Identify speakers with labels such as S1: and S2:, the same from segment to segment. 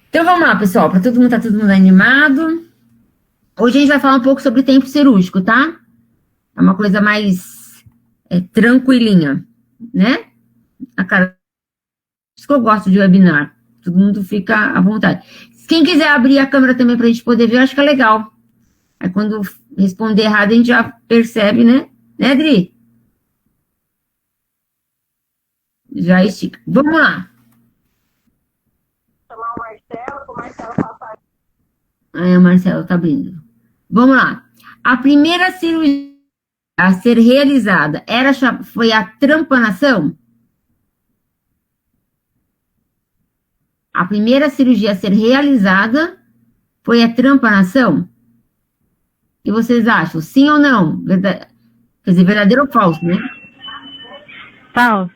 S1: Então vamos lá, pessoal, para todo mundo, tá todo mundo animado. Hoje a gente vai falar um pouco sobre tempo cirúrgico, tá? É uma coisa mais tranquilinha, né? A cara, isso que eu gosto de webinar. Todo mundo fica à vontade. Quem quiser abrir a câmera também para a gente poder ver, eu acho que é legal. Aí quando responder errado, a gente já percebe, né? Né, Adri? Já estica. Vamos lá.
S2: Chamar o Marcelo, o Marcelo passar.
S1: Aí o Marcelo tá abrindo. Vamos lá. A primeira cirurgia a ser realizada foi a trampanação? A primeira cirurgia a ser realizada foi a trampanação? O que vocês acham? Sim ou não? Quer dizer, verdadeiro ou falso, né?
S2: Falso.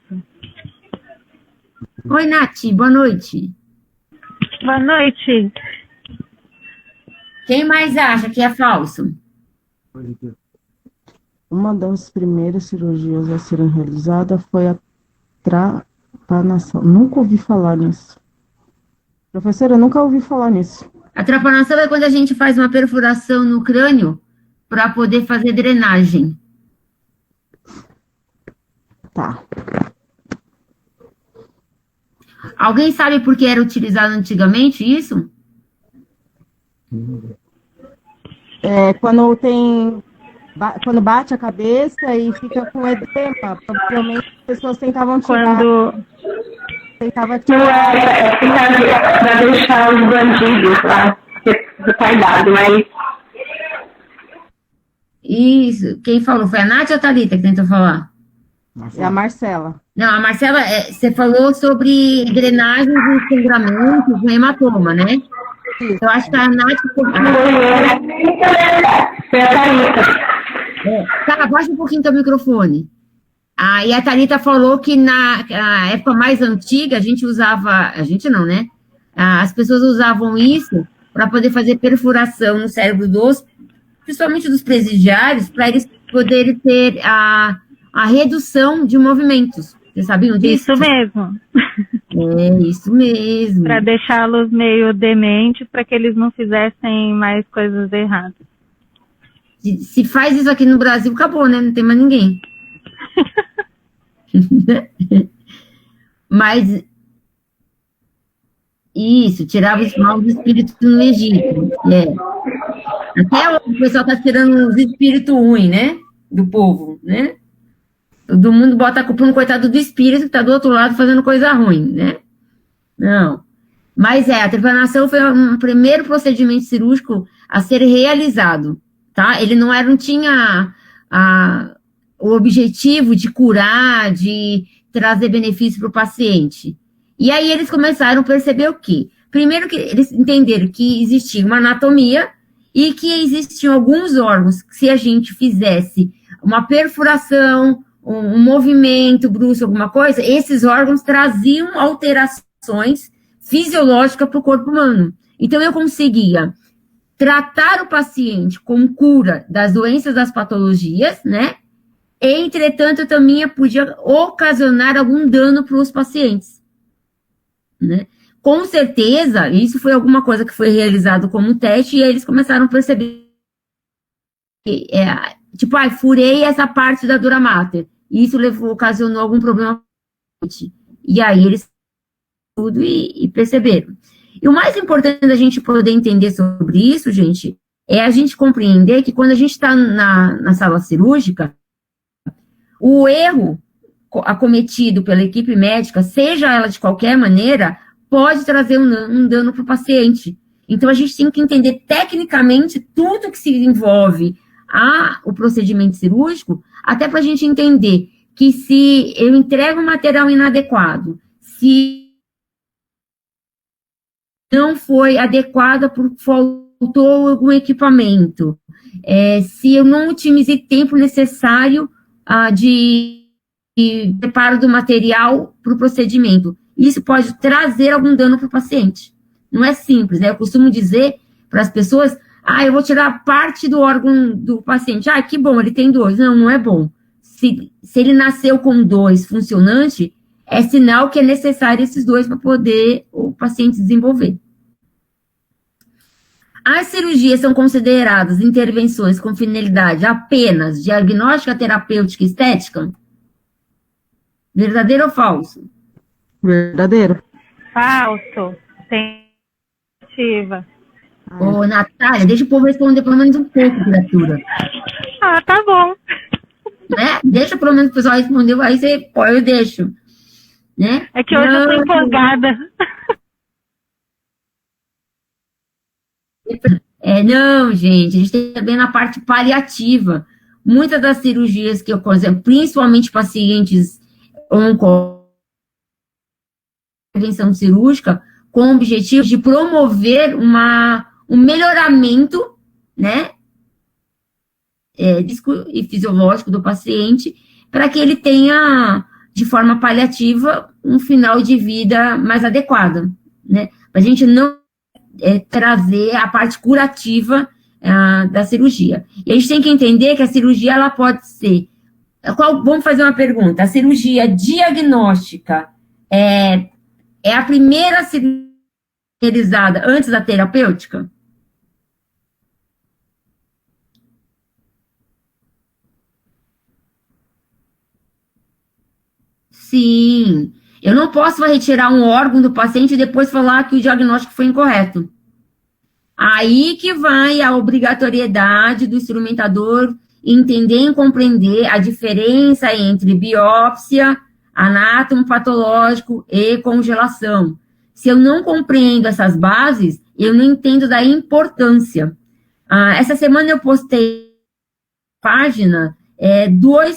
S1: Oi, Nath, boa noite.
S2: Boa noite.
S1: Quem mais acha que é falso?
S3: Uma das primeiras cirurgias a serem realizadas foi a trapanação. Nunca ouvi falar nisso. Professora, eu nunca ouvi falar nisso.
S1: A trapanação é quando a gente faz uma perfuração no crânio para poder fazer drenagem.
S3: Tá.
S1: Alguém sabe por que era utilizado antigamente isso?
S3: Quando bate a cabeça e fica com edema, provavelmente as pessoas tentavam tirar. Tentava tirar.
S2: Para deixar os bandidos lá retardados, mas.
S1: Isso. Quem falou? Foi a Nath ou a Thalita que tentou falar?
S3: É a Marcela.
S1: Não, a Marcela, você falou sobre drenagem de sangramentos no hematoma, né? Eu acho que a Nath...
S2: Foi a Thalita.
S1: Tá, abaixa um pouquinho teu microfone. E a Thalita falou que na época mais antiga, a gente usava... A gente não, né? As pessoas usavam isso para poder fazer perfuração no cérebro principalmente dos presidiários, para eles poderem ter a redução de movimentos. Vocês sabiam disso?
S2: Isso mesmo.
S1: É, isso mesmo.
S2: Para deixá-los meio dementes, para que eles não fizessem mais coisas erradas.
S1: Se faz isso aqui no Brasil, acabou, né? Não tem mais ninguém. Mas isso, tirava os maus espíritos no Egito. Até hoje o pessoal está tirando os espíritos ruins, né? Do povo, né? Todo mundo bota a culpa no coitado do espírito que está do outro lado fazendo coisa ruim, né? Não. Mas a trepanação foi um primeiro procedimento cirúrgico a ser realizado, tá? Ele não tinha o objetivo de curar, de trazer benefício para o paciente. E aí eles começaram a perceber o quê? Primeiro que eles entenderam que existia uma anatomia e que existiam alguns órgãos que se a gente fizesse uma perfuração, um movimento brusco, alguma coisa, esses órgãos traziam alterações fisiológicas para o corpo humano. Então, eu conseguia tratar o paciente com cura das doenças, das patologias, né? Entretanto, eu também podia ocasionar algum dano para os pacientes, né? Com certeza, isso foi alguma coisa que foi realizado como teste e aí eles começaram a perceber que, furei essa parte da dura mater. E isso ocasionou algum problema. E aí eles tudo e perceberam. E o mais importante da gente poder entender sobre isso, gente, é a gente compreender que quando a gente está na sala cirúrgica, o erro acometido pela equipe médica, seja ela de qualquer maneira, pode trazer um dano para o paciente. Então, a gente tem que entender tecnicamente tudo que se envolve o procedimento cirúrgico, até para a gente entender que se eu entrego um material inadequado, se não foi adequada porque faltou algum equipamento, se eu não otimizei tempo necessário de preparo do material para o procedimento, isso pode trazer algum dano para o paciente. Não é simples, né? Eu costumo dizer para as pessoas, eu vou tirar parte do órgão do paciente. Que bom, ele tem 2. Não, não é bom. Se ele nasceu com 2 funcionantes, é sinal que é necessário esses 2 para poder o paciente desenvolver. As cirurgias são consideradas intervenções com finalidade apenas diagnóstica, terapêutica e estética? Verdadeiro ou falso?
S3: Verdadeiro.
S2: Falso. Tentativa.
S1: Ô, Natália, deixa o povo responder pelo menos um pouco, criatura.
S2: Ah, tá bom.
S1: Né? Deixa pelo menos o pessoal responder, aí você, pô, eu deixo. Né?
S2: É que hoje eu tô empolgada.
S1: Não, gente, a gente tem também na parte paliativa. Muitas das cirurgias que ocorrem, principalmente pacientes com intervenção cirúrgica, com o objetivo de promover um melhoramento, né, e fisiológico do paciente, para que ele tenha, de forma paliativa, um final de vida mais adequado, né? A gente não trazer a parte curativa da cirurgia. E a gente tem que entender que a cirurgia, ela pode ser... vamos fazer uma pergunta. A cirurgia diagnóstica é a primeira cirurgia realizada antes da terapêutica? Sim. Eu não posso retirar um órgão do paciente e depois falar que o diagnóstico foi incorreto. Aí que vai a obrigatoriedade do instrumentador entender e compreender a diferença entre biópsia, anátomo patológico e congelação. Se eu não compreendo essas bases, eu não entendo da importância. Essa semana eu postei na página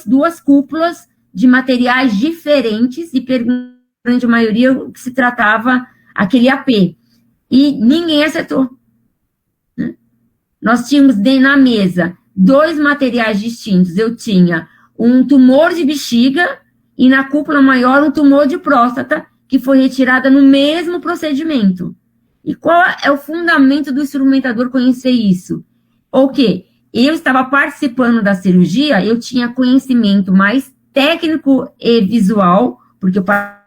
S1: duas cúpulas de materiais diferentes e perguntei a grande maioria o que se tratava aquele AP. E ninguém acertou. Né? Nós tínhamos na mesa 2 materiais distintos. Eu tinha um tumor de bexiga e na cúpula maior um tumor de próstata, que foi retirada no mesmo procedimento. E qual é o fundamento do instrumentador conhecer isso? O quê? Eu estava participando da cirurgia, eu tinha conhecimento mais técnico e visual, porque para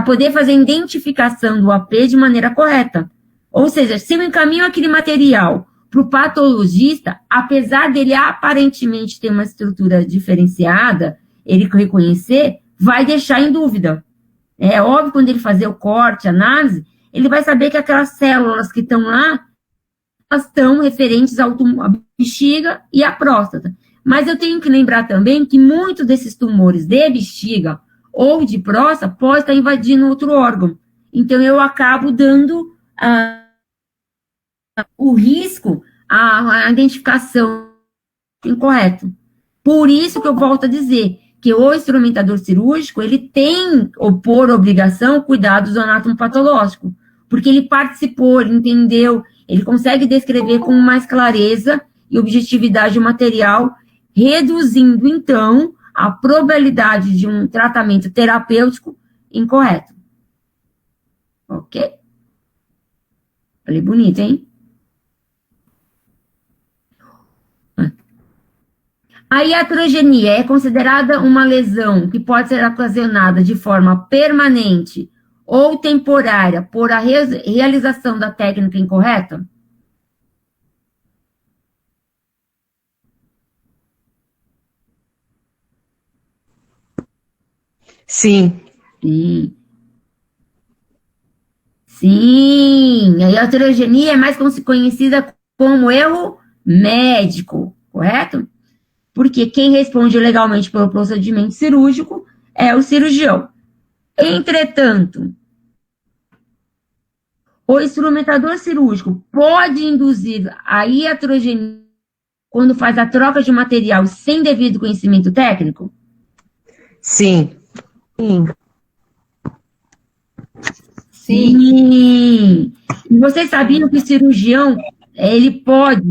S1: poder fazer a identificação do AP de maneira correta. Ou seja, se eu encaminho aquele material para o patologista, apesar dele aparentemente ter uma estrutura diferenciada, ele reconhecer, vai deixar em dúvida. É óbvio, quando ele fazer o corte, a análise, ele vai saber que aquelas células que estão lá, elas estão referentes à bexiga e à próstata. Mas eu tenho que lembrar também que muitos desses tumores de bexiga ou de próstata podem estar invadindo outro órgão. Então, eu acabo dando o risco à identificação incorreta. Por isso que eu volto a dizer que o instrumentador cirúrgico, ele tem, por obrigação, cuidados do anátomo patológico, porque ele participou, ele entendeu, ele consegue descrever com mais clareza e objetividade o material, reduzindo, então, a probabilidade de um tratamento terapêutico incorreto. Ok? Falei bonito, hein? A iatrogenia é considerada uma lesão que pode ser ocasionada de forma permanente ou temporária por a realização da técnica incorreta?
S4: Sim.
S1: Sim. Sim. A iatrogenia é mais conhecida como erro médico, correto? Porque quem responde legalmente pelo procedimento cirúrgico é o cirurgião. Entretanto, o instrumentador cirúrgico pode induzir a iatrogenia quando faz a troca de material sem devido conhecimento técnico?
S4: Sim.
S3: Sim.
S1: Sim. E vocês sabiam que o cirurgião, ele pode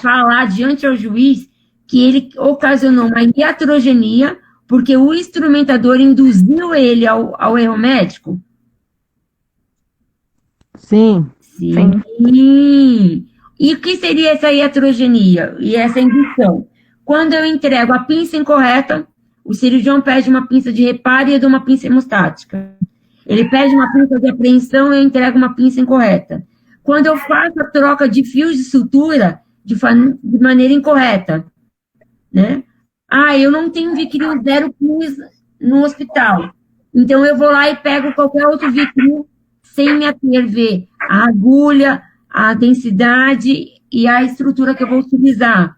S1: falar diante ao juiz que ele ocasionou uma iatrogenia porque o instrumentador induziu ele ao erro médico?
S3: Sim.
S1: Sim. E o que seria essa iatrogenia e essa indução? Quando eu entrego a pinça incorreta, o cirurgião pede uma pinça de reparo e eu dou uma pinça hemostática. Ele pede uma pinça de apreensão e eu entrego uma pinça incorreta. quando eu faço a troca de fios de sutura de maneira incorreta, né? Ah, eu não tenho Vicryl 0 Plus no hospital, então eu vou lá e pego qualquer outro Vicryl sem me ater a agulha, a densidade e a estrutura que eu vou utilizar.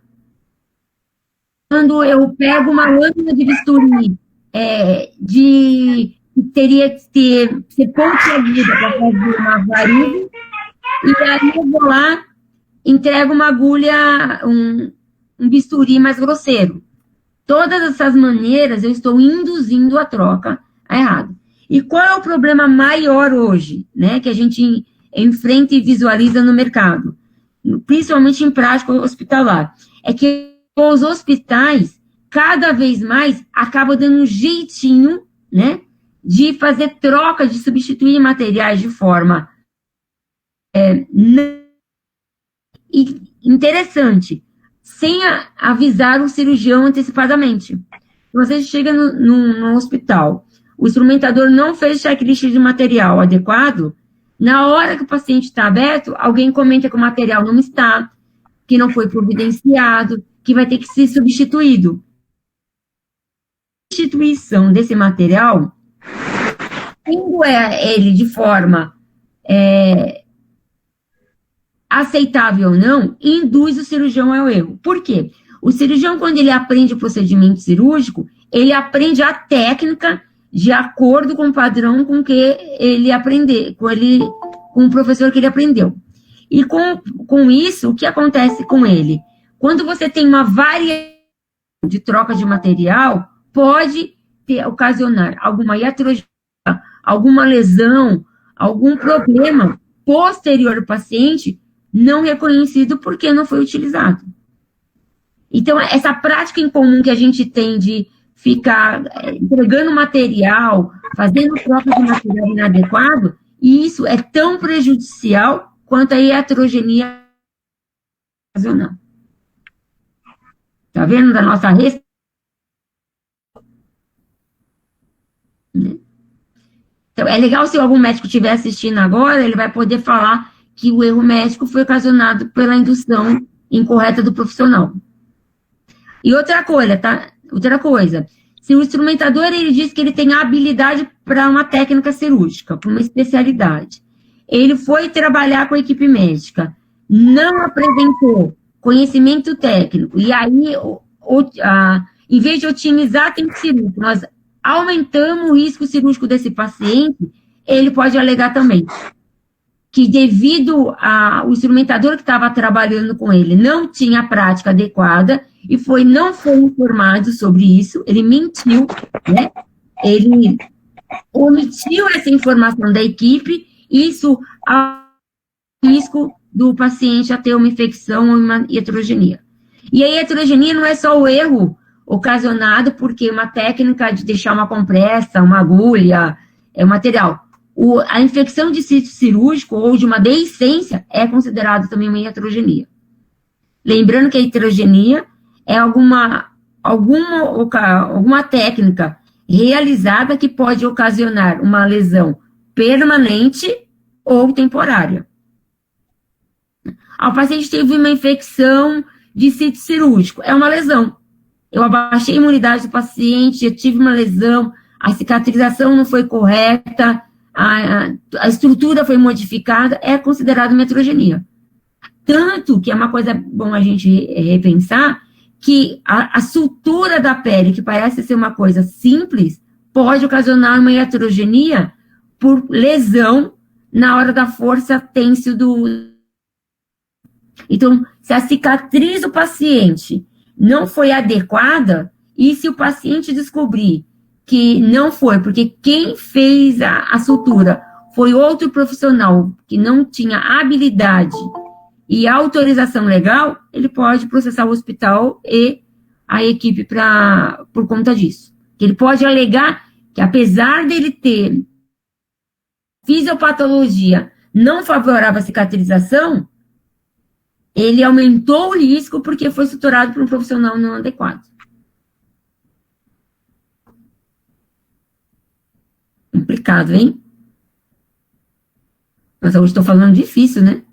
S1: Quando eu pego uma lâmina de bisturi que teria que ser pontiaguda para fazer uma varize, e aí eu vou lá, entrego uma agulha, um bisturi mais grosseiro. Todas essas maneiras eu estou induzindo a troca a errado. E qual é o problema maior hoje, né, que a gente enfrenta e visualiza no mercado, principalmente em prática hospitalar? É que os hospitais, cada vez mais, acabam dando um jeitinho, né, de fazer troca, de substituir materiais de forma interessante, sem avisar o cirurgião antecipadamente. Você chega no hospital, o instrumentador não fez checklist de material adequado, na hora que o paciente está aberto, alguém comenta que o material não está, que não foi providenciado, que vai ter que ser substituído. A substituição desse material, tendo ele de forma aceitável ou não, induz o cirurgião ao erro. Por quê? O cirurgião, quando ele aprende o procedimento cirúrgico, ele aprende a técnica de acordo com o padrão com que ele aprendeu, com o professor que ele aprendeu. E com isso, o que acontece com ele? Quando você tem uma variação de troca de material, pode ocasionar alguma iatrogenia, alguma lesão, algum problema posterior ao paciente não reconhecido porque não foi utilizado. Então, essa prática em comum que a gente tem de ficar entregando material, fazendo troca de material inadequado, e isso é tão prejudicial quanto a iatrogenia ocasional. Está vendo da nossa Então, é legal se algum médico estiver assistindo agora, ele vai poder falar que o erro médico foi ocasionado pela indução incorreta do profissional. E outra coisa, tá? Outra coisa, se o instrumentador ele diz que ele tem habilidade para uma técnica cirúrgica, para uma especialidade, ele foi trabalhar com a equipe médica, não apresentou conhecimento técnico, e aí, em vez de otimizar tempo cirúrgico, nós aumentamos o risco cirúrgico desse paciente, ele pode alegar também que devido ao instrumentador que estava trabalhando com ele não tinha a prática adequada e não foi informado sobre isso, ele mentiu, né? Ele omitiu essa informação da equipe, isso ao risco do paciente a ter uma infecção ou uma iatrogenia. E a iatrogenia não é só o erro ocasionado porque uma técnica de deixar uma compressa, uma agulha, material. A infecção de sítio cirúrgico ou de uma deiscência é considerado também uma iatrogenia. Lembrando que a iatrogenia é alguma técnica realizada que pode ocasionar uma lesão permanente ou temporária. O paciente teve uma infecção de sítio cirúrgico, é uma lesão. Eu abaixei a imunidade do paciente, eu tive uma lesão, a cicatrização não foi correta, a estrutura foi modificada, é considerado uma iatrogenia. Tanto que é uma coisa bom a gente repensar, que a sutura da pele, que parece ser uma coisa simples, pode ocasionar uma iatrogenia por lesão na hora da força têncil do... Então, se a cicatriz do paciente não foi adequada, e se o paciente descobrir que não foi, porque quem fez a sutura foi outro profissional que não tinha habilidade e autorização legal, ele pode processar o hospital e a equipe por conta disso. Ele pode alegar que, apesar dele ter fisiopatologia não favorável à cicatrização, ele aumentou o risco porque foi suturado por um profissional não adequado. Complicado, hein? Mas hoje estou falando difícil, né?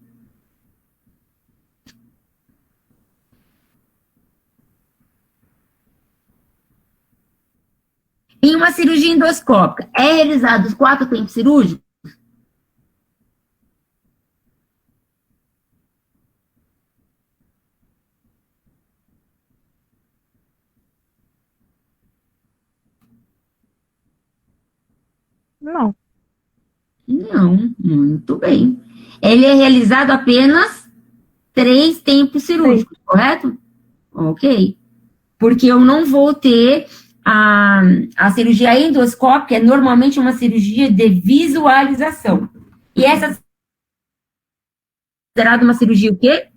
S1: uma cirurgia endoscópica é realizada os 4 tempos cirúrgicos?
S2: Não.
S1: Não, muito bem. Ele é realizado apenas 3 tempos cirúrgicos, correto? Ok. Porque eu não vou ter a cirurgia endoscópica, é normalmente uma cirurgia de visualização. E essa é considerada uma cirurgia o quê?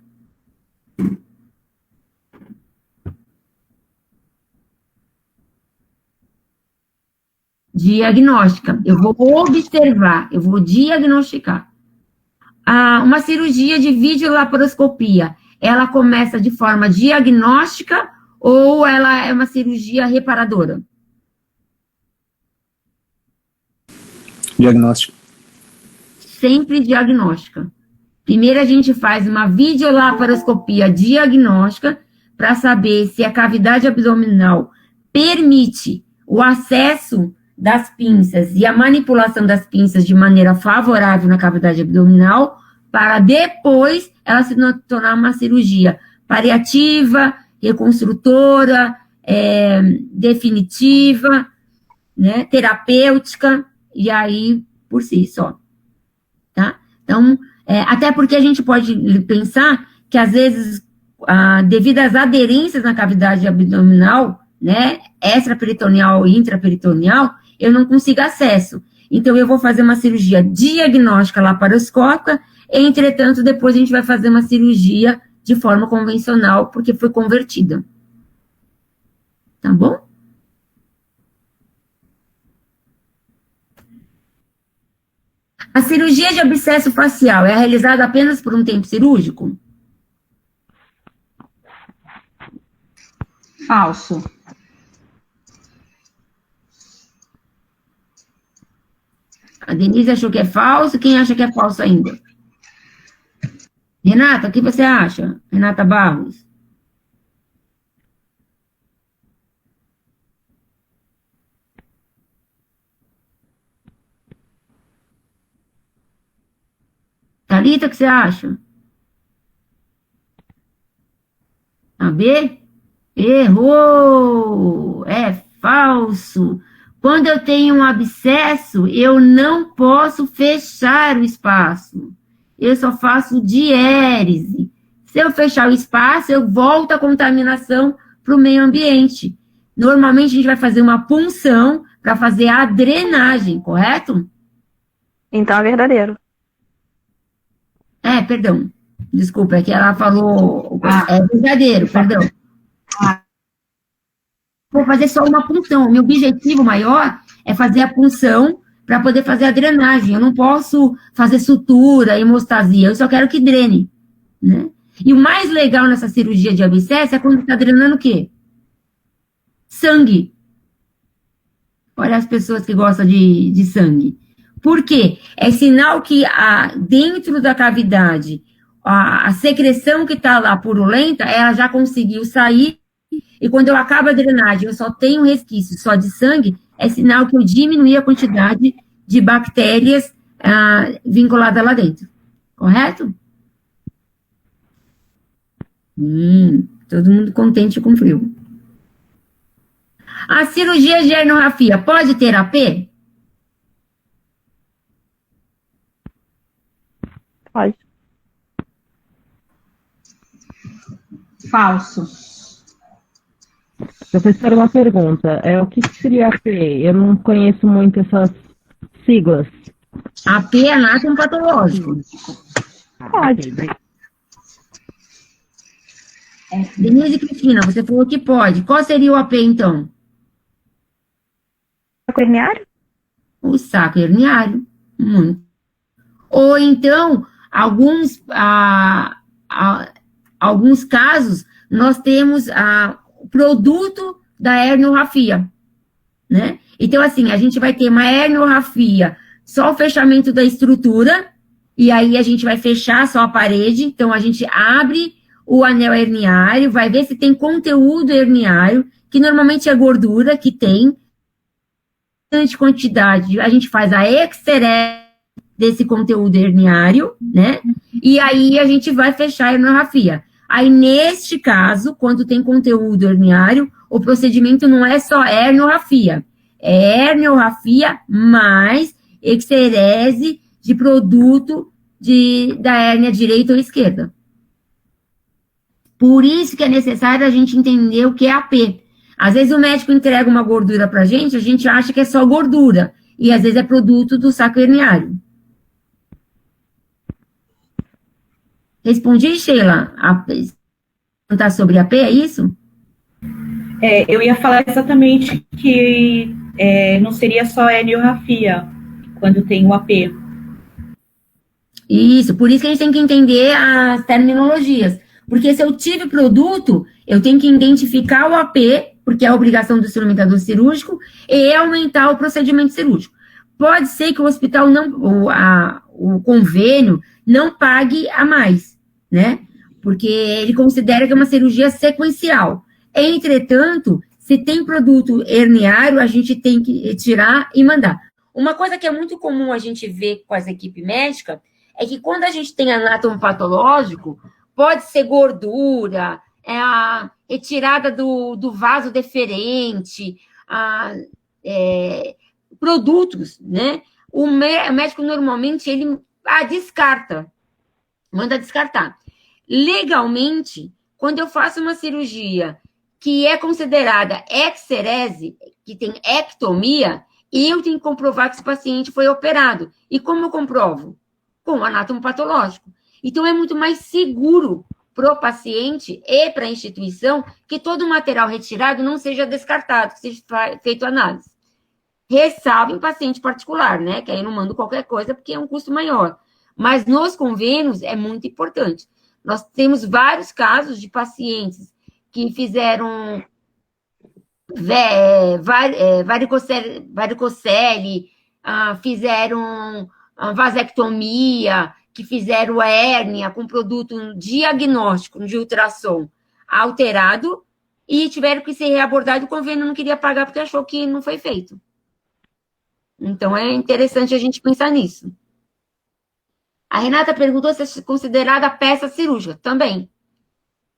S1: Diagnóstica. Eu vou observar, eu vou diagnosticar. Uma cirurgia de videolaparoscopia, ela começa de forma diagnóstica ou ela é uma cirurgia reparadora?
S5: Diagnóstico.
S1: Sempre diagnóstica. Primeiro a gente faz uma videolaparoscopia diagnóstica para saber se a cavidade abdominal permite o acesso das pinças e a manipulação das pinças de maneira favorável na cavidade abdominal, para depois ela se tornar uma cirurgia paliativa, reconstrutora, definitiva, né, terapêutica, e aí por si só. Tá? Então, até porque a gente pode pensar que, às vezes, devido às aderências na cavidade abdominal, né, extraperitoneal e intraperitoneal, eu não consigo acesso. Então, eu vou fazer uma cirurgia diagnóstica laparoscópica, entretanto, depois a gente vai fazer uma cirurgia de forma convencional, porque foi convertida. Tá bom? A cirurgia de abscesso facial é realizada apenas por um tempo cirúrgico?
S6: Falso.
S1: A Denise achou que é falso, quem acha que é falso ainda? Renata, o que você acha? Renata Barros? Thalita, o que você acha? A B? Errou! É falso. Quando eu tenho um abscesso, eu não posso fechar o espaço. Eu só faço diérese. Se eu fechar o espaço, eu volto a contaminação para o meio ambiente. Normalmente, a gente vai fazer uma punção para fazer a drenagem, correto?
S2: Então é verdadeiro.
S1: Perdão. Desculpa, é que ela falou... É verdadeiro, perdão. Vou fazer só uma punção. O meu objetivo maior é fazer a punção para poder fazer a drenagem. Eu não posso fazer sutura, hemostasia. Eu só quero que drene, né? E o mais legal nessa cirurgia de abscesso é quando está drenando o quê? Sangue. Olha as pessoas que gostam de sangue. Por quê? É sinal que dentro da cavidade, a secreção que está lá purulenta, ela já conseguiu sair, e quando eu acabo a drenagem, eu só tenho um resquício só de sangue, é sinal que eu diminui a quantidade de bactérias vinculadas lá dentro. Correto? Todo mundo contente com frio. A cirurgia de herniorrafia pode ter AP?
S2: Pode.
S6: Falso.
S3: Professora, uma pergunta. O que seria AP? Eu não conheço muito essas siglas.
S1: AP é anátomo patológico.
S2: Pode.
S1: Denise e Cristina, você falou que pode. Qual seria o AP, então?
S2: Saco herniário?
S1: O saco herniário. Muito. Ou então, alguns casos, nós temos o produto da herniorrafia, né? Então, assim, a gente vai ter uma herniorrafia, só o fechamento da estrutura, e aí a gente vai fechar só a parede, então a gente abre o anel herniário, vai ver se tem conteúdo herniário, que normalmente é gordura, que tem, grande quantidade, a gente faz a exterese desse conteúdo herniário, né? E aí a gente vai fechar a herniorrafia. Aí, neste caso, quando tem conteúdo herniário, o procedimento não é só herniorrafia, é herniorrafia mais exterese de produto da hérnia direita ou esquerda. Por isso que é necessário a gente entender o que é AP. Às vezes o médico entrega uma gordura pra gente, a gente acha que é só gordura, e às vezes é produto do saco herniário. Respondi, Sheila? Perguntar sobre AP, é isso?
S5: Eu ia falar exatamente que não seria só herniorrafia quando tem o AP.
S1: Isso, por isso que a gente tem que entender as terminologias. Porque se eu tive produto, eu tenho que identificar o AP, porque é a obrigação do instrumentador cirúrgico, e aumentar o procedimento cirúrgico. Pode ser que o hospital o convênio não pague a mais, né? Porque ele considera que é uma cirurgia sequencial. Entretanto, se tem produto herniário, a gente tem que retirar e mandar. Uma coisa que é muito comum a gente ver com as equipes médicas é que quando a gente tem anátomo patológico, pode ser gordura, a retirada do vaso deferente, produtos, né? O médico normalmente ele descarta, manda descartar. Legalmente, quando eu faço uma cirurgia que é considerada exerese, que tem ectomia, eu tenho que comprovar que esse paciente foi operado. E como eu comprovo? Com o anátomo patológico. Então, é muito mais seguro para o paciente e para a instituição que todo o material retirado não seja descartado, que seja feito análise. Ressalvo em paciente particular, né? Que aí eu não mando qualquer coisa porque é um custo maior. Mas nos convênios é muito importante. Nós temos vários casos de pacientes que fizeram varicocele, fizeram vasectomia, que fizeram hérnia com produto diagnóstico de ultrassom alterado e tiveram que ser reabordados, o convênio não queria pagar porque achou que não foi feito. Então, é interessante a gente pensar nisso. A Renata perguntou se é considerada peça cirúrgica. Também.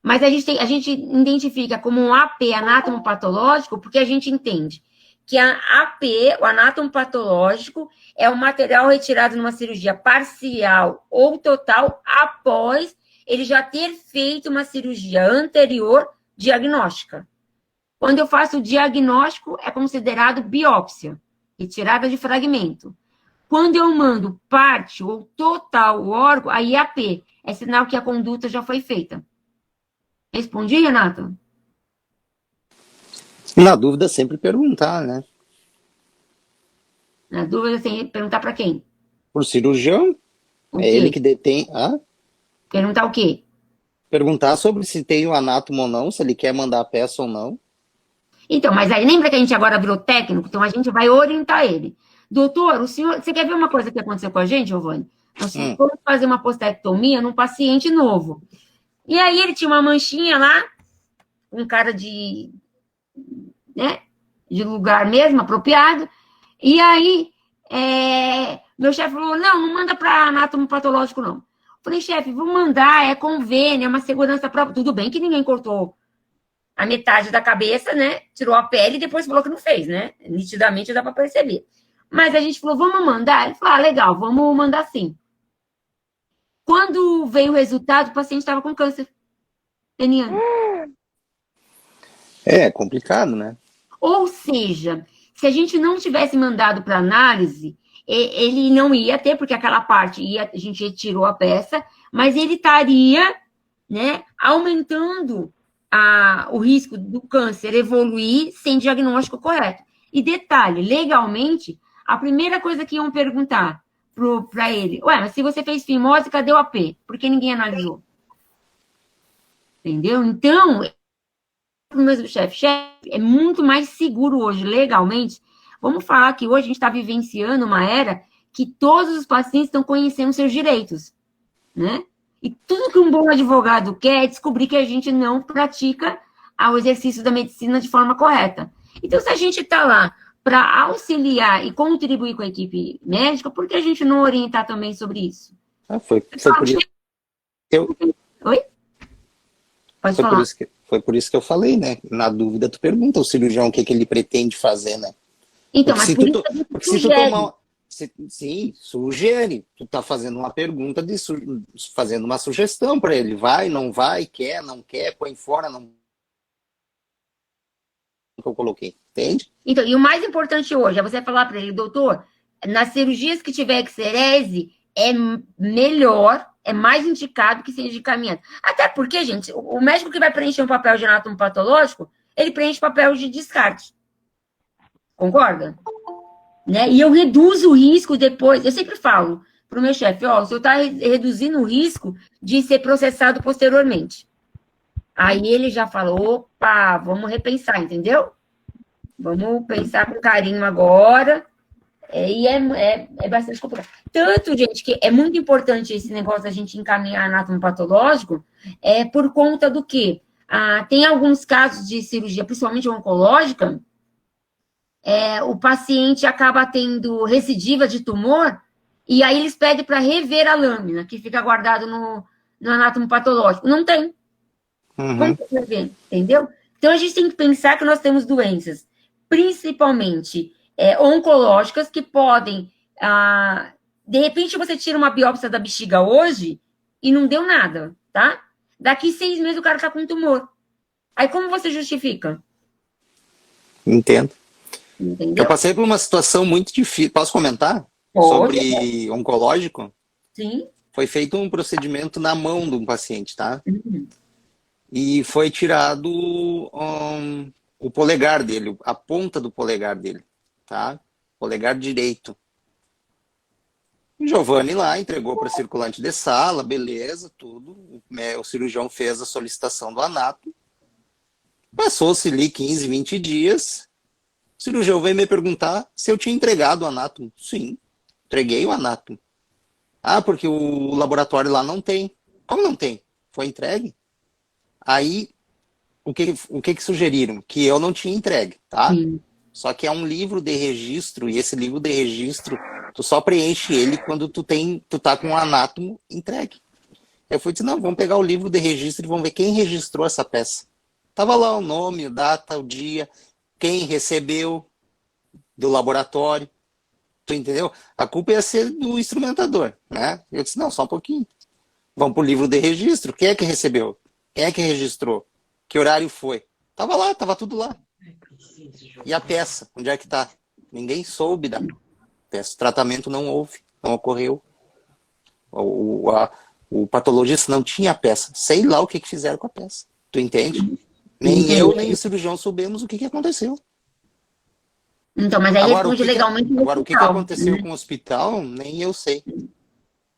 S1: Mas a gente identifica como um AP, anátomo patológico, porque a gente entende que a AP, o anátomo patológico, é o material retirado numa cirurgia parcial ou total após ele já ter feito uma cirurgia anterior diagnóstica. Quando eu faço o diagnóstico, é considerado biópsia, retirada de fragmento. Quando eu mando parte ou total o órgão, aí é AP, é sinal que a conduta já foi feita. Respondi, Renata?
S6: Na dúvida, sempre perguntar, né?
S1: Na dúvida, tem que perguntar para quem?
S6: Pro cirurgião,
S1: O
S6: é
S1: quê?
S6: ele que detém.
S1: Perguntar o quê?
S6: Perguntar sobre se tem o anátomo ou não, se ele quer mandar a peça ou não.
S1: Então, mas aí lembra que a gente agora virou técnico? Então a gente vai orientar ele. Doutor, o senhor, você quer ver uma coisa que aconteceu com a gente, Giovanni? Nós fomos fazer uma postectomia num paciente novo. E aí ele tinha uma manchinha lá, um cara de lugar mesmo, apropriado. E aí, meu chefe falou, não manda para anátomo patológico, não. Falei, chefe, vou mandar, é convênio, é uma segurança própria. Tudo bem que ninguém cortou a metade da cabeça, né? Tirou a pele e depois falou que não fez, né? Nitidamente dá para perceber. Mas a gente falou, vamos mandar? Ele falou, legal, vamos mandar sim. Quando veio o resultado, o paciente estava com câncer peniano.
S6: É complicado, né?
S1: Ou seja, se a gente não tivesse mandado para análise, ele não ia ter, porque aquela parte a gente retirou a peça, mas ele estaria, né, aumentando o risco do câncer evoluir sem diagnóstico correto. E detalhe, legalmente, a primeira coisa que iam perguntar para ele, mas se você fez fimose, cadê o AP? Por que ninguém analisou? Entendeu? Então, o meu chefe, é muito mais seguro hoje, legalmente. Vamos falar que hoje a gente está vivenciando uma era que todos os pacientes estão conhecendo seus direitos, né? E tudo que um bom advogado quer é descobrir que a gente não pratica o exercício da medicina de forma correta. Então, se a gente está lá para auxiliar e contribuir com a equipe médica, por que a gente não orientar também sobre isso?
S6: Foi por isso que eu,
S1: Oi? Pode
S6: foi
S1: falar.
S6: por isso que eu falei, né? Na dúvida, tu pergunta ao cirurgião o que ele pretende fazer, né?
S1: Então,
S6: Porque
S1: mas por isso
S6: porque se tu tomar... Sim, sugere. Tu tá fazendo uma pergunta, fazendo uma sugestão para ele. Vai, não vai, quer, não quer, põe fora, não... Que eu coloquei, entende?
S1: Então, e o mais importante hoje é você falar para ele, doutor, nas cirurgias que tiver excerese, é melhor, é mais indicado que seja de caminhando. Até porque, gente, o médico que vai preencher um papel de anátomo patológico, ele preenche papel de descarte. Concorda? Né? E eu reduzo o risco depois, eu sempre falo para o meu chefe, ó, o senhor está reduzindo o risco de ser processado posteriormente. Aí ele já falou, opa, vamos repensar, entendeu? Vamos pensar com carinho agora. E é bastante complicado. Tanto, gente, que é muito importante esse negócio da gente encaminhar anátomo patológico, por conta do quê? Tem alguns casos de cirurgia, principalmente oncológica, o paciente acaba tendo recidiva de tumor, e aí eles pedem para rever a lâmina, que fica guardado no anátomo patológico. Não tem. Como que vai ver? Entendeu? Então, a gente tem que pensar que nós temos doenças, principalmente oncológicas, que podem... de repente, você tira uma biópsia da bexiga hoje e não deu nada, tá? Daqui 6 meses o cara tá com tumor. Aí, como você justifica?
S6: Entendo.
S1: Entendeu?
S6: Eu passei por uma situação muito difícil. Posso comentar? Sobre oncológico?
S1: Sim.
S6: Foi feito um procedimento na mão de um paciente, tá? E foi tirado o polegar dele, a ponta do polegar dele, tá? Polegar direito. O Giovanni lá entregou para circulante de sala, beleza, tudo. O cirurgião fez a solicitação do anátomo. Passou-se ali 15, 20 dias. O cirurgião veio me perguntar se eu tinha entregado o anátomo. Sim, entreguei o anátomo. Porque o laboratório lá não tem. Como não tem? Foi entregue. Aí, o que sugeriram? Que eu não tinha entregue, tá?
S1: Sim.
S6: Só que é um livro de registro, e esse livro de registro, tu só preenche ele quando tu tá com o anátomo entregue. Eu fui dizer, não, vamos pegar o livro de registro e vamos ver quem registrou essa peça. Tava lá o nome, a data, o dia, quem recebeu do laboratório. Tu entendeu? A culpa ia ser do instrumentador, né? Eu disse, não, só um pouquinho. Vamos pro livro de registro. Quem é que recebeu? Quem é que registrou? Que horário foi? Tava lá, tava tudo lá. E a peça? Onde é que tá? Ninguém soube da peça. O tratamento não houve, não ocorreu. O patologista não tinha a peça. Sei lá o que fizeram com a peça. Tu entende? Nem eu, nem o cirurgião soubemos o que aconteceu.
S1: Então, mas aí
S6: Agora,
S1: responde legalmente no
S6: agora, o que
S1: hospital,
S6: aconteceu
S1: né?
S6: com o hospital, nem eu sei.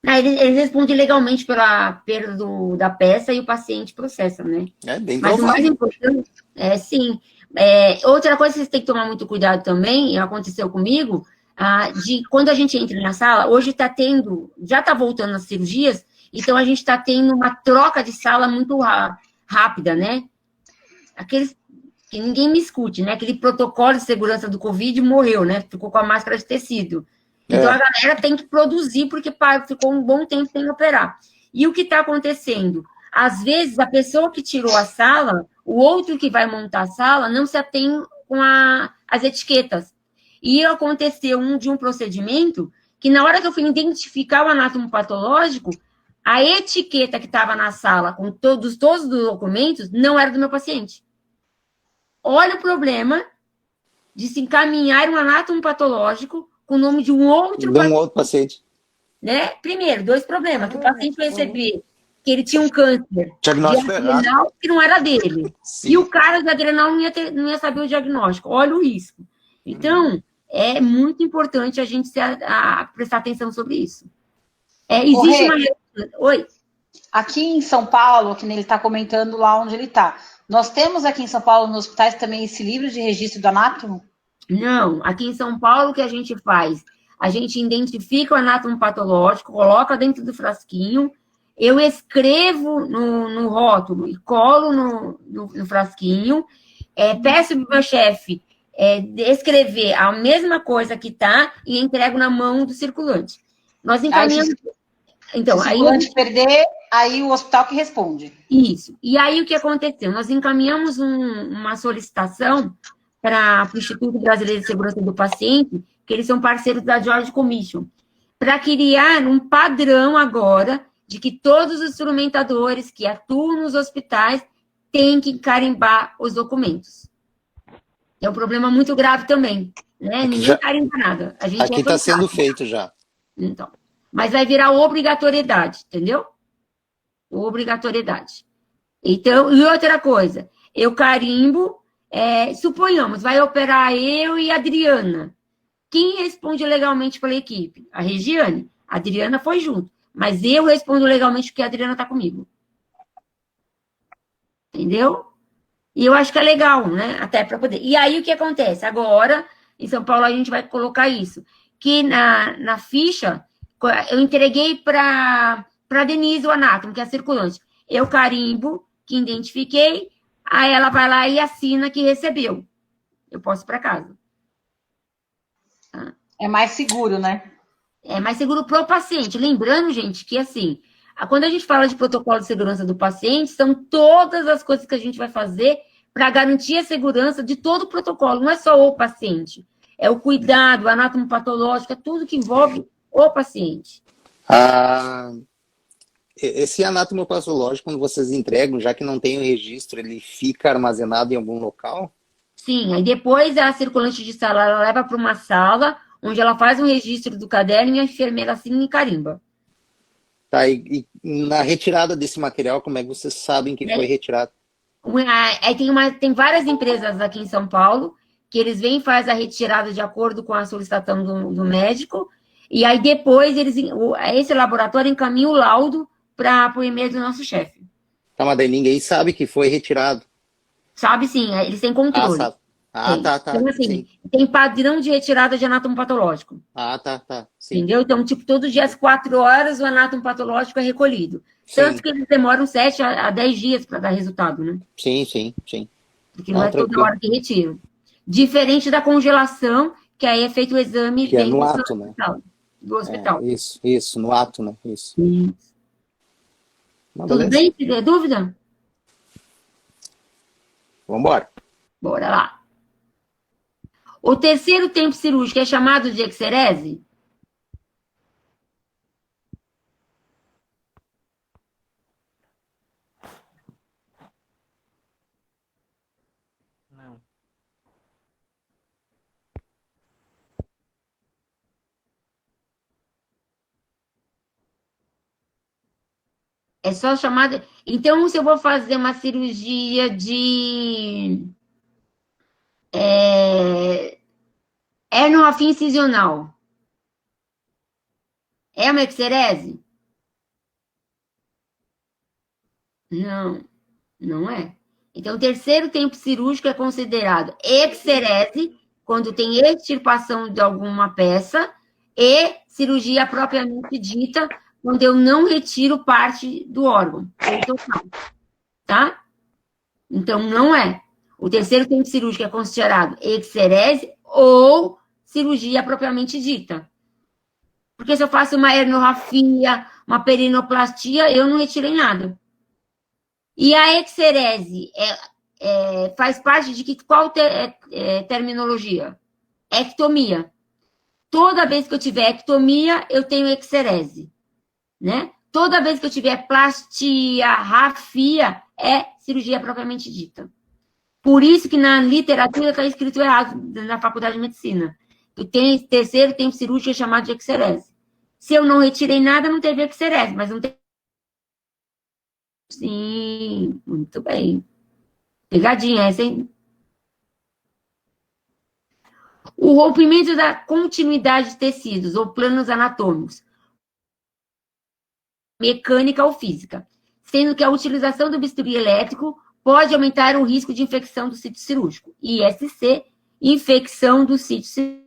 S1: Eles respondem legalmente pela perda da peça e o paciente processa, né?
S6: É bem
S1: Mas o mais
S6: provável.
S1: importante sim. Outra coisa que vocês têm que tomar muito cuidado também, aconteceu comigo, de quando a gente entra na sala, hoje já está voltando as cirurgias, então a gente está tendo uma troca de sala muito rápida, né? Aqueles que ninguém me escute, né? Aquele protocolo de segurança do Covid morreu, né? Ficou com a máscara de tecido. Então, a galera tem que produzir, porque ficou um bom tempo sem operar. E o que está acontecendo? Às vezes, a pessoa que tirou a sala, o outro que vai montar a sala, não se atém com as etiquetas. E aconteceu de um procedimento que, na hora que eu fui identificar o anátomo patológico, a etiqueta que estava na sala, com todos os documentos, não era do meu paciente. Olha o problema de se encaminhar um anátomo patológico com o nome de um outro
S6: paciente.
S1: Né? Primeiro, 2 problemas. Que o paciente vai receber que ele tinha um câncer
S6: Diagnóstico
S1: de adrenal que não era dele.
S6: Sim.
S1: E o cara de adrenal não ia saber o diagnóstico. Olha o risco. Então, é muito importante a gente prestar atenção sobre isso. Existe uma... Oi?
S7: Aqui em São Paulo, que ele está comentando lá onde ele está, nós temos aqui em São Paulo, nos hospitais, também esse livro de registro do anátomo?
S1: Não, aqui em São Paulo, o que a gente faz? A gente identifica o anátomo patológico, coloca dentro do frasquinho, eu escrevo no rótulo e colo no frasquinho, peço para o meu chefe escrever a mesma coisa que está e entrego na mão do circulante. Nós encaminhamos. Então,
S7: se o
S1: aí
S7: circulante perder, aí o hospital que responde.
S1: isso. E aí o que aconteceu? Nós encaminhamos uma solicitação para o Instituto Brasileiro de Segurança do Paciente, que eles são parceiros da George Commission, para criar um padrão agora de que todos os instrumentadores que atuam nos hospitais têm que carimbar os documentos. É um problema muito grave também, né? Ninguém carimba nada. A gente
S6: aqui está sendo feito já.
S1: Então, mas vai virar obrigatoriedade, entendeu? Obrigatoriedade. Então, e outra coisa, eu carimbo, suponhamos, vai operar eu e a Adriana. Quem responde legalmente pela equipe? A Regiane. A Adriana foi junto, mas eu respondo legalmente porque a Adriana está comigo. Entendeu? E eu acho que é legal, né? Até para poder. E aí o que acontece? Agora, em São Paulo, a gente vai colocar isso. Que na ficha, eu entreguei para Denise, o anátomo, que é a circulante. Eu carimbo, que identifiquei, aí ela vai lá e assina que recebeu. Eu posso ir para casa. Tá?
S7: É mais seguro, né?
S1: É mais seguro para o paciente. Lembrando, gente, que assim, quando a gente fala de protocolo de segurança do paciente, são todas as coisas que a gente vai fazer para garantir a segurança de todo o protocolo. Não é só o paciente. É o cuidado, o anatomopatológico, é tudo que envolve o paciente.
S6: Esse anatomopatológico, quando vocês entregam, já que não tem o registro, ele fica armazenado em algum local?
S1: Sim, aí depois a circulante de sala, ela leva para uma sala, onde ela faz um registro do caderno e a enfermeira assina e carimba.
S6: Tá, e na retirada desse material, como é que vocês sabem que foi retirado?
S1: Aí tem várias empresas aqui em São Paulo, que eles vêm e fazem a retirada de acordo com a solicitação do médico, e aí depois esse laboratório encaminha o laudo para o e-mail do nosso chefe.
S6: Tá, mas daí ninguém sabe que foi retirado.
S1: Sabe sim, eles têm controle.
S6: Sabe. Tá.
S1: Então, assim,
S6: Sim.
S1: tem padrão de retirada de anátomo-patológico.
S6: Tá. Sim.
S1: Entendeu? Então, tipo, todo dia às 4 horas o anátomo-patológico é recolhido. Tanto
S6: Sim.
S1: que eles demoram 7 a 10 dias para dar resultado, né?
S6: Sim.
S1: Porque não é toda hora que retiram. Diferente da congelação, que aí é feito o exame
S6: que é
S1: dentro
S6: no ato, né?
S1: do hospital.
S6: Isso, no ato, né? Isso.
S1: Tudo bem? Se der dúvida?
S6: Vamos embora.
S1: Bora lá. O terceiro tempo cirúrgico é chamado de exerese?
S8: Não.
S1: É só chamada. Então, se eu vou fazer uma cirurgia de hernia incisional, é uma exerese? Não, não é. Então, o terceiro tempo cirúrgico é considerado exerese, quando tem extirpação de alguma peça, e cirurgia propriamente dita, quando eu não retiro parte do órgão, tá? Então, não é. O terceiro tempo cirúrgico é considerado exerese ou cirurgia propriamente dita. Porque se eu faço uma herniorrafia, uma perinoplastia, eu não retirei nada. E a exerese faz parte de qual terminologia? Ectomia. Toda vez que eu tiver ectomia, eu tenho exerese, né? Toda vez que eu tiver plastia, rafia, é cirurgia propriamente dita. Por isso que na literatura está escrito errado, na faculdade de medicina. O terceiro tempo cirúrgico é chamado de exerese. Se eu não retirei nada, não teve exerese, mas não tem. Sim, muito bem. Pegadinha essa, hein? O rompimento da continuidade de tecidos ou planos anatômicos, mecânica ou física, sendo que a utilização do bisturi elétrico pode aumentar o risco de infecção do sítio cirúrgico. ISC, infecção do sítio cirúrgico.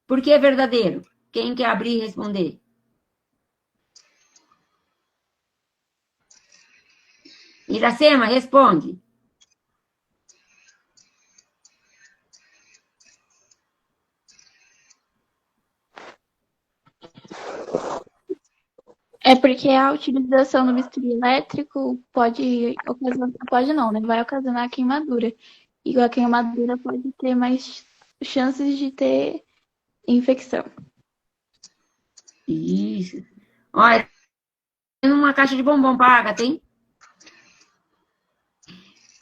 S1: Por que é verdadeiro? Quem quer abrir e responder? Iracema, responde.
S8: É porque a utilização do bisturi elétrico pode ocasionar, pode não, né? Vai ocasionar queimadura. E a queimadura pode ter mais chances de ter infecção.
S1: Isso. Olha, tem uma caixa de bombom para Agatha, hein?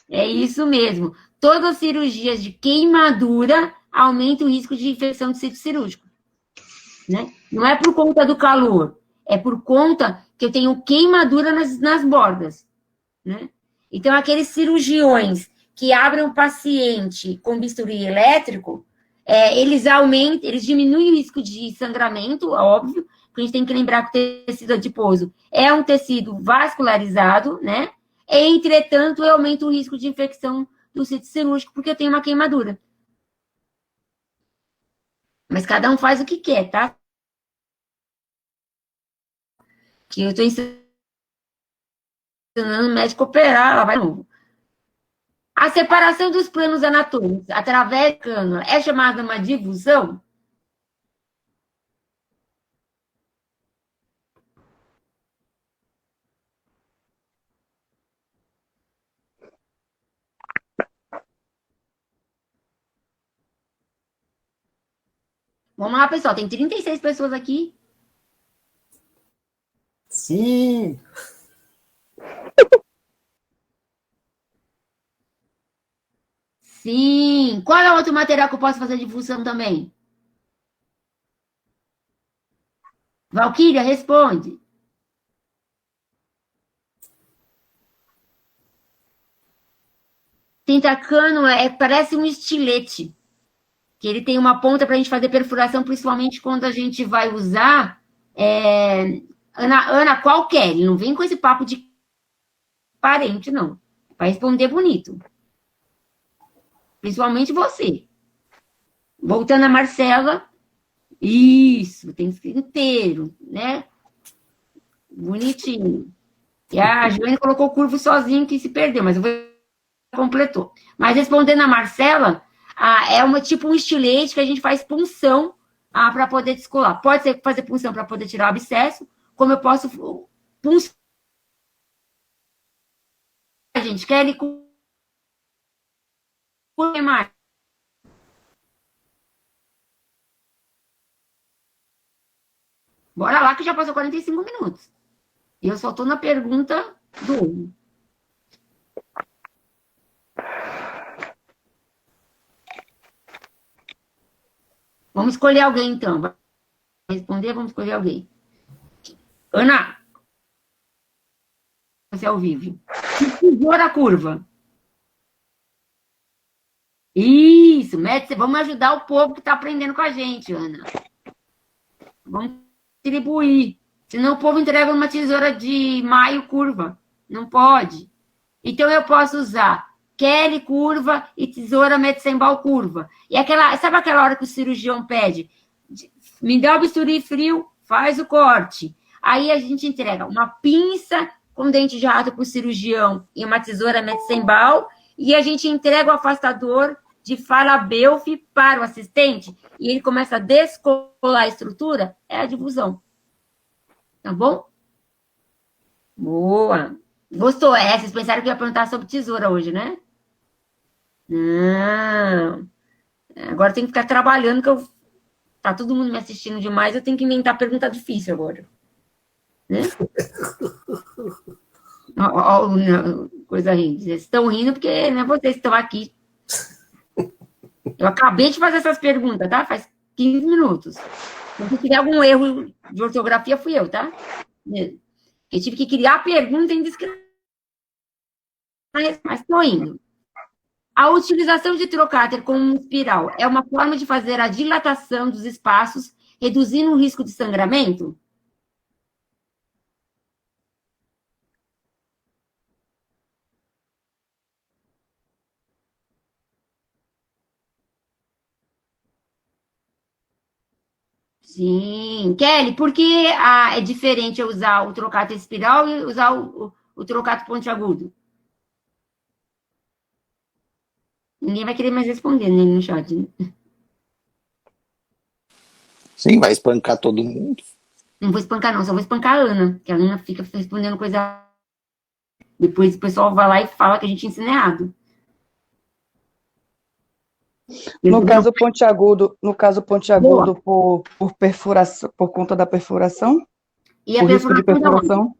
S1: É isso mesmo. Todas as cirurgias de queimadura aumentam o risco de infecção de sítio cirúrgico. Né? Não é por conta do calor, é por conta que eu tenho queimadura nas bordas. Né? Então, aqueles cirurgiões que abrem o paciente com bisturi elétrico, eles aumentam, eles diminuem o risco de sangramento, óbvio, porque a gente tem que lembrar que o tecido adiposo é um tecido vascularizado, né? Entretanto, eu aumento o risco de infecção do sítio cirúrgico porque eu tenho uma queimadura. Mas cada um faz o que quer, tá? Que eu estou ensinando o médico a operar, ela vai de novo. A separação dos planos anatômicos através da cânula é chamada uma difusão? Vamos lá, pessoal. Tem 36 pessoas aqui.
S9: Sim.
S1: Sim. Qual é o outro material que eu posso fazer difusão também? Valquíria, responde. Tintacano parece um estilete, que ele tem uma ponta para a gente fazer perfuração, principalmente quando a gente vai usar Ana qualquer. Ele não vem com esse papo de parente, não. Vai responder bonito. Principalmente você. Voltando a Marcela. Isso, tem que ser inteiro, né? Bonitinho. E a Joane colocou curvo sozinho que se perdeu, mas eu vou completou. Mas respondendo a Marcela, é tipo um estilete que a gente faz punção para poder descolar. Pode ser fazer punção para poder tirar o abscesso, como eu posso punção. A gente quer ele com mais. Bora lá que já passou 45 minutos. E eu só estou na pergunta do olho. Vamos escolher alguém, então. Vai responder, vamos escolher alguém. Ana, você é ao vivo. Tesoura curva. Isso, médico, vamos ajudar o povo que está aprendendo com a gente, Ana. Vamos distribuir. Senão o povo entrega uma tesoura de maio curva. Não pode. Então eu posso usar Kelly curva e tesoura Metzenbau curva. E sabe aquela hora que o cirurgião pede? Me dá o bisturi frio, faz o corte. Aí a gente entrega uma pinça com dente de rato para o cirurgião e uma tesoura Metzenbau, e a gente entrega o afastador de Fala-Belf para o assistente, e ele começa a descolar a estrutura, é a difusão. Tá bom? Boa! Gostou? Vocês pensaram que eu ia perguntar sobre tesoura hoje, né? Não. Agora tem que ficar trabalhando, que tá todo mundo me assistindo demais, eu tenho que inventar pergunta difícil agora. Né? Coisa rindo. Vocês estão rindo porque não é vocês que estão aqui. Eu acabei de fazer essas perguntas, tá? Faz 15 minutos. Se tiver algum erro de ortografia, fui eu, tá? Eu tive que criar a pergunta em descrição. Mas estou indo. A utilização de trocáter como uma espiral é uma forma de fazer a dilatação dos espaços, reduzindo o risco de sangramento? Sim. Kelly, por que é diferente eu usar o trocáter espiral e usar o trocáter pontiagudo? Ninguém vai querer mais responder nele no chat, né?
S6: Sim, vai espancar todo mundo.
S1: Não vou espancar, não, só vou espancar a Ana, que a Ana fica respondendo coisa. Depois o pessoal vai lá e fala que a gente ensina errado.
S9: No caso pontiagudo por perfuração, por conta da perfuração,
S1: E a
S9: o risco de
S1: perfuração
S9: perfuração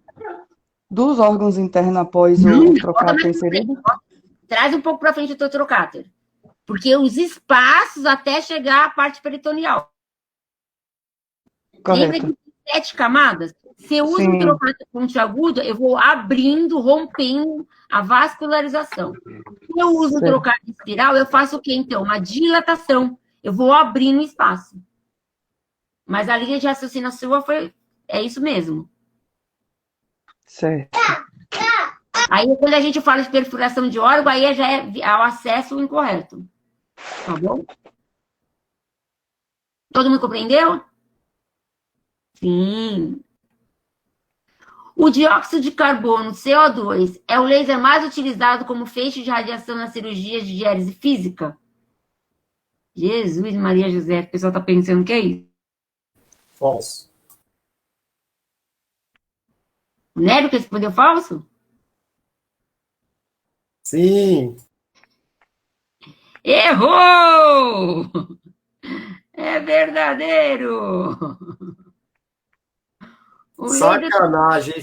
S9: dos órgãos internos após o trocáter inserido?
S1: Traz um pouco para frente o teu trocáter. Porque os espaços até chegar à parte peritoneal.
S9: Correto.
S1: Lembra que tem 7 camadas? Se eu uso um trocáter pontiagudo, eu vou abrindo, rompendo a vascularização. Se eu uso um trocáter espiral, eu faço o quê, então? Uma dilatação. Eu vou abrindo o espaço. Mas a linha de raciocínio sua é isso mesmo.
S9: Certo.
S1: Aí, quando a gente fala de perfuração de órgão, aí já é o acesso incorreto. Tá bom? Todo mundo compreendeu? Sim. O dióxido de carbono, CO2, é o laser mais utilizado como feixe de radiação nas cirurgias de diálise física? Jesus, Maria José, o pessoal está pensando que é isso?
S10: Falso.
S1: O Nélio que respondeu falso?
S10: Sim.
S1: Errou! É verdadeiro!
S10: Sacanagem,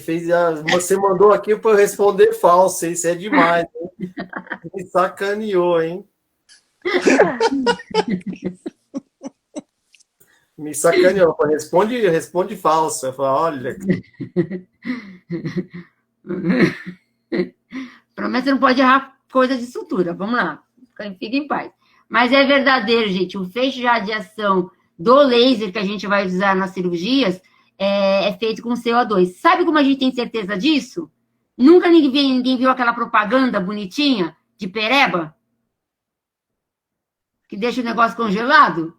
S10: você mandou aqui para eu responder falso, isso é demais, hein? Me sacaneou, hein? Me sacaneou, responde falso. Eu falo, olha.
S1: Promessa não pode errar coisa de sutura, vamos lá, fica em paz. Mas é verdadeiro, gente, o feixe de radiação do laser que a gente vai usar nas cirurgias é feito com CO2. Sabe como a gente tem certeza disso? Nunca ninguém viu aquela propaganda bonitinha de pereba? Que deixa o negócio congelado?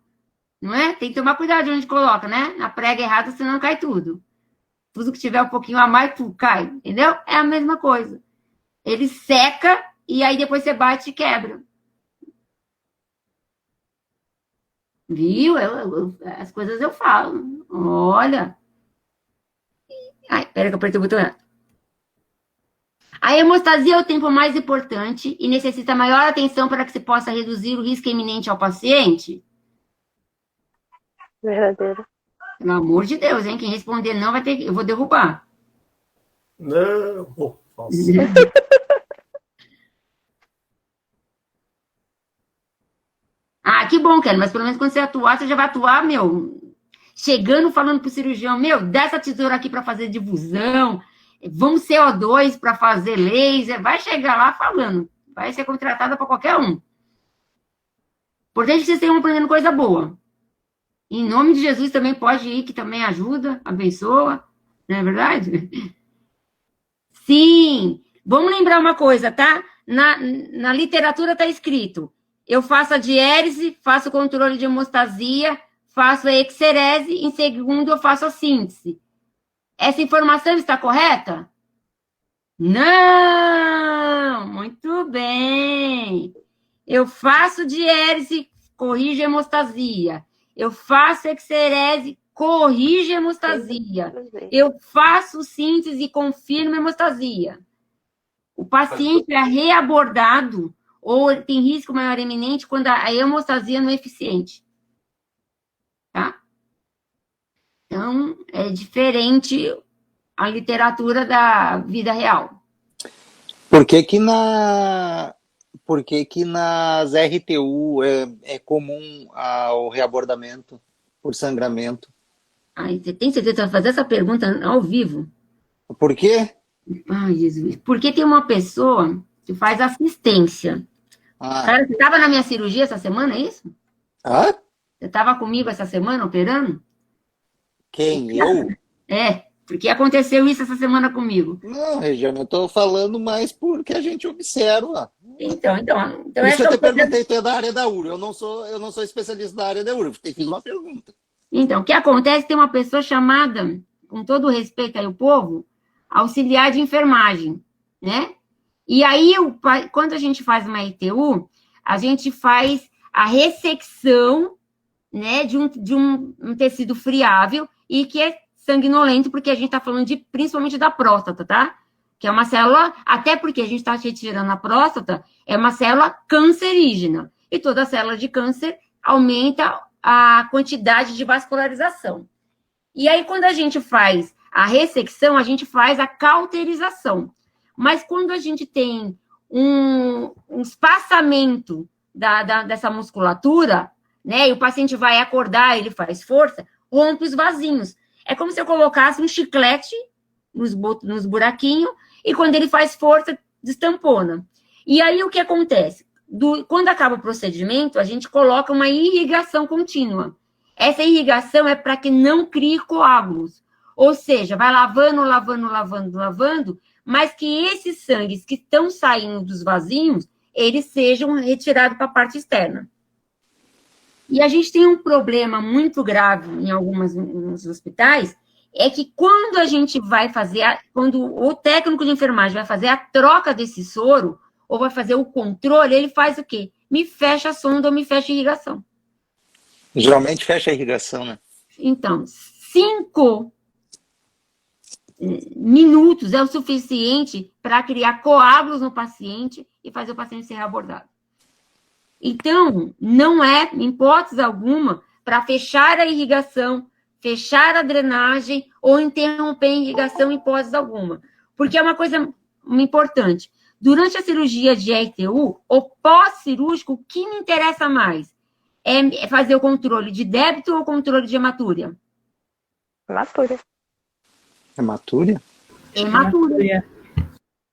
S1: Não é? Tem que tomar cuidado de onde coloca, né? Na prega errada, senão cai tudo. Tudo que tiver um pouquinho a mais, tudo cai, entendeu? É a mesma coisa. Ele seca e aí depois você bate e quebra. Viu? As coisas eu falo. Olha. Ai, pera que eu apertei o botão errado. A hemostasia é o tempo mais importante e necessita maior atenção para que se possa reduzir o risco iminente ao paciente?
S2: Verdadeiro.
S1: Pelo amor de Deus, hein? Quem responder não vai ter... Eu vou derrubar.
S10: Não, falso.
S1: Ah, que bom, Kelly, mas pelo menos quando você atuar, você já vai atuar, chegando, falando pro cirurgião, dá essa tesoura aqui para fazer difusão, vamos CO2 para fazer laser, vai chegar lá falando, vai ser contratada para qualquer um. Importante que vocês tenham aprendendo coisa boa. Em nome de Jesus também pode ir, que também ajuda, abençoa, não é verdade? Sim, vamos lembrar uma coisa, tá? Na literatura está escrito, eu faço a diérese, faço o controle de hemostasia, faço a exerese, em segundo eu faço a síntese. Essa informação está correta? Não! Muito bem. Eu faço diérese, corrijo a hemostasia. Eu faço exerese, corrijo a hemostasia. Eu faço síntese e confirmo a hemostasia. O paciente é reabordado ou tem risco maior iminente quando a hemostasia não é eficiente. Tá? Então, é diferente a literatura da vida real.
S6: Por que nas RTU é comum o reabordamento por sangramento?
S1: Ai, você tem certeza que vai fazer essa pergunta ao vivo?
S6: Por quê?
S1: Ai, Jesus. Porque tem uma pessoa que faz assistência. Cara, você estava na minha cirurgia essa semana, é isso?
S6: Hã?
S1: Você estava comigo essa semana operando?
S6: Quem? Eu?
S1: É, porque aconteceu isso essa semana comigo.
S6: Não, Regiane, eu estou falando mais porque a gente observa.
S1: Então
S6: Por isso eu te perguntei, tu é da área da URO. Eu não sou especialista da área da URO. Eu fiz uma pergunta.
S1: Então, o que acontece? Tem uma pessoa chamada, com todo o respeito aí ao povo, auxiliar de enfermagem, né? E aí, quando a gente faz uma ITU, a gente faz a ressecção, né, de um tecido friável e que é sanguinolento, porque a gente está falando principalmente da próstata, tá? Que é uma célula, até porque a gente está retirando a próstata, é uma célula cancerígena. E toda célula de câncer aumenta a quantidade de vascularização. E aí, quando a gente faz a ressecção, a gente faz a cauterização. Mas quando a gente tem um espaçamento dessa musculatura, né, e o paciente vai acordar, ele faz força, rompe os vasinhos. É como se eu colocasse um chiclete nos buraquinhos, e quando ele faz força, destampona. E aí, o que acontece? Quando acaba o procedimento, a gente coloca uma irrigação contínua. Essa irrigação é para que não crie coágulos. Ou seja, vai lavando, mas que esses sangues que estão saindo dos vasinhos, eles sejam retirados para a parte externa. E a gente tem um problema muito grave em alguns hospitais, é que quando a gente vai fazer, quando o técnico de enfermagem vai fazer a troca desse soro, ou vai fazer o controle, ele faz o quê? Me fecha a sonda ou me fecha a irrigação.
S6: Geralmente fecha a irrigação, né?
S1: Então, 5 minutos é o suficiente para criar coágulos no paciente e fazer o paciente ser abordado. Então, não é, em hipótese alguma, para fechar a irrigação, fechar a drenagem ou interromper a irrigação em hipótese alguma. Porque é uma coisa importante. Durante a cirurgia de RTU, o pós-cirúrgico, o que me interessa mais? É fazer o controle de débito ou controle de hematúria?
S2: Hematúria.
S6: Hematúria?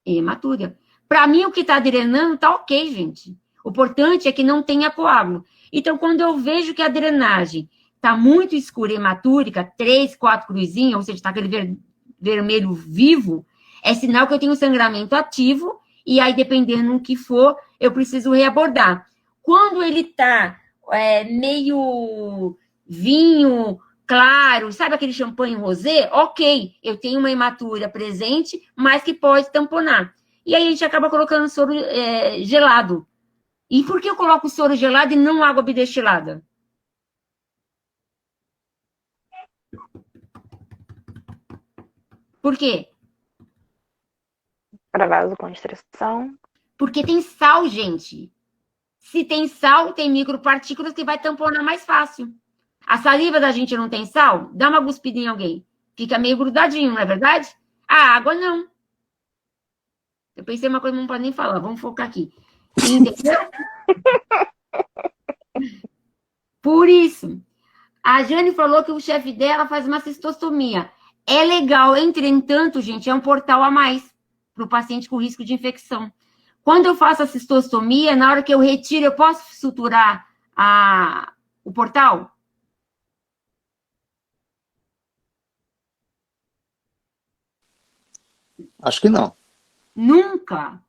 S1: Hematúria. Para mim, o que está drenando está ok, gente. O importante é que não tenha coágulo. Então, quando eu vejo que a drenagem está muito escura e hematúrica, 3, 4 cruzinhas, ou seja, está aquele vermelho vivo, é sinal que eu tenho sangramento ativo, e aí, dependendo do que for, eu preciso reabordar. Quando ele está meio vinho claro, sabe aquele champanhe rosé? Ok, eu tenho uma hematúria presente, mas que pode tamponar. E aí a gente acaba colocando soro gelado. E por que eu coloco soro gelado e não água bidestilada? Por quê?
S2: Para vasoconstrição.
S1: Porque tem sal, gente. Se tem sal, tem micropartículas que vai tamponar mais fácil. A saliva da gente não tem sal? Dá uma cuspida em alguém. Fica meio grudadinho, não é verdade? A água, não. Eu pensei uma coisa, não pode nem falar. Vamos focar aqui. Entendeu? Por isso, a Jane falou que o chefe dela faz uma cistostomia. É legal, entretanto, gente, é um portal a mais para o paciente com risco de infecção. Quando eu faço a cistostomia, na hora que eu retiro, eu posso suturar o portal?
S6: Acho que não.
S1: Nunca.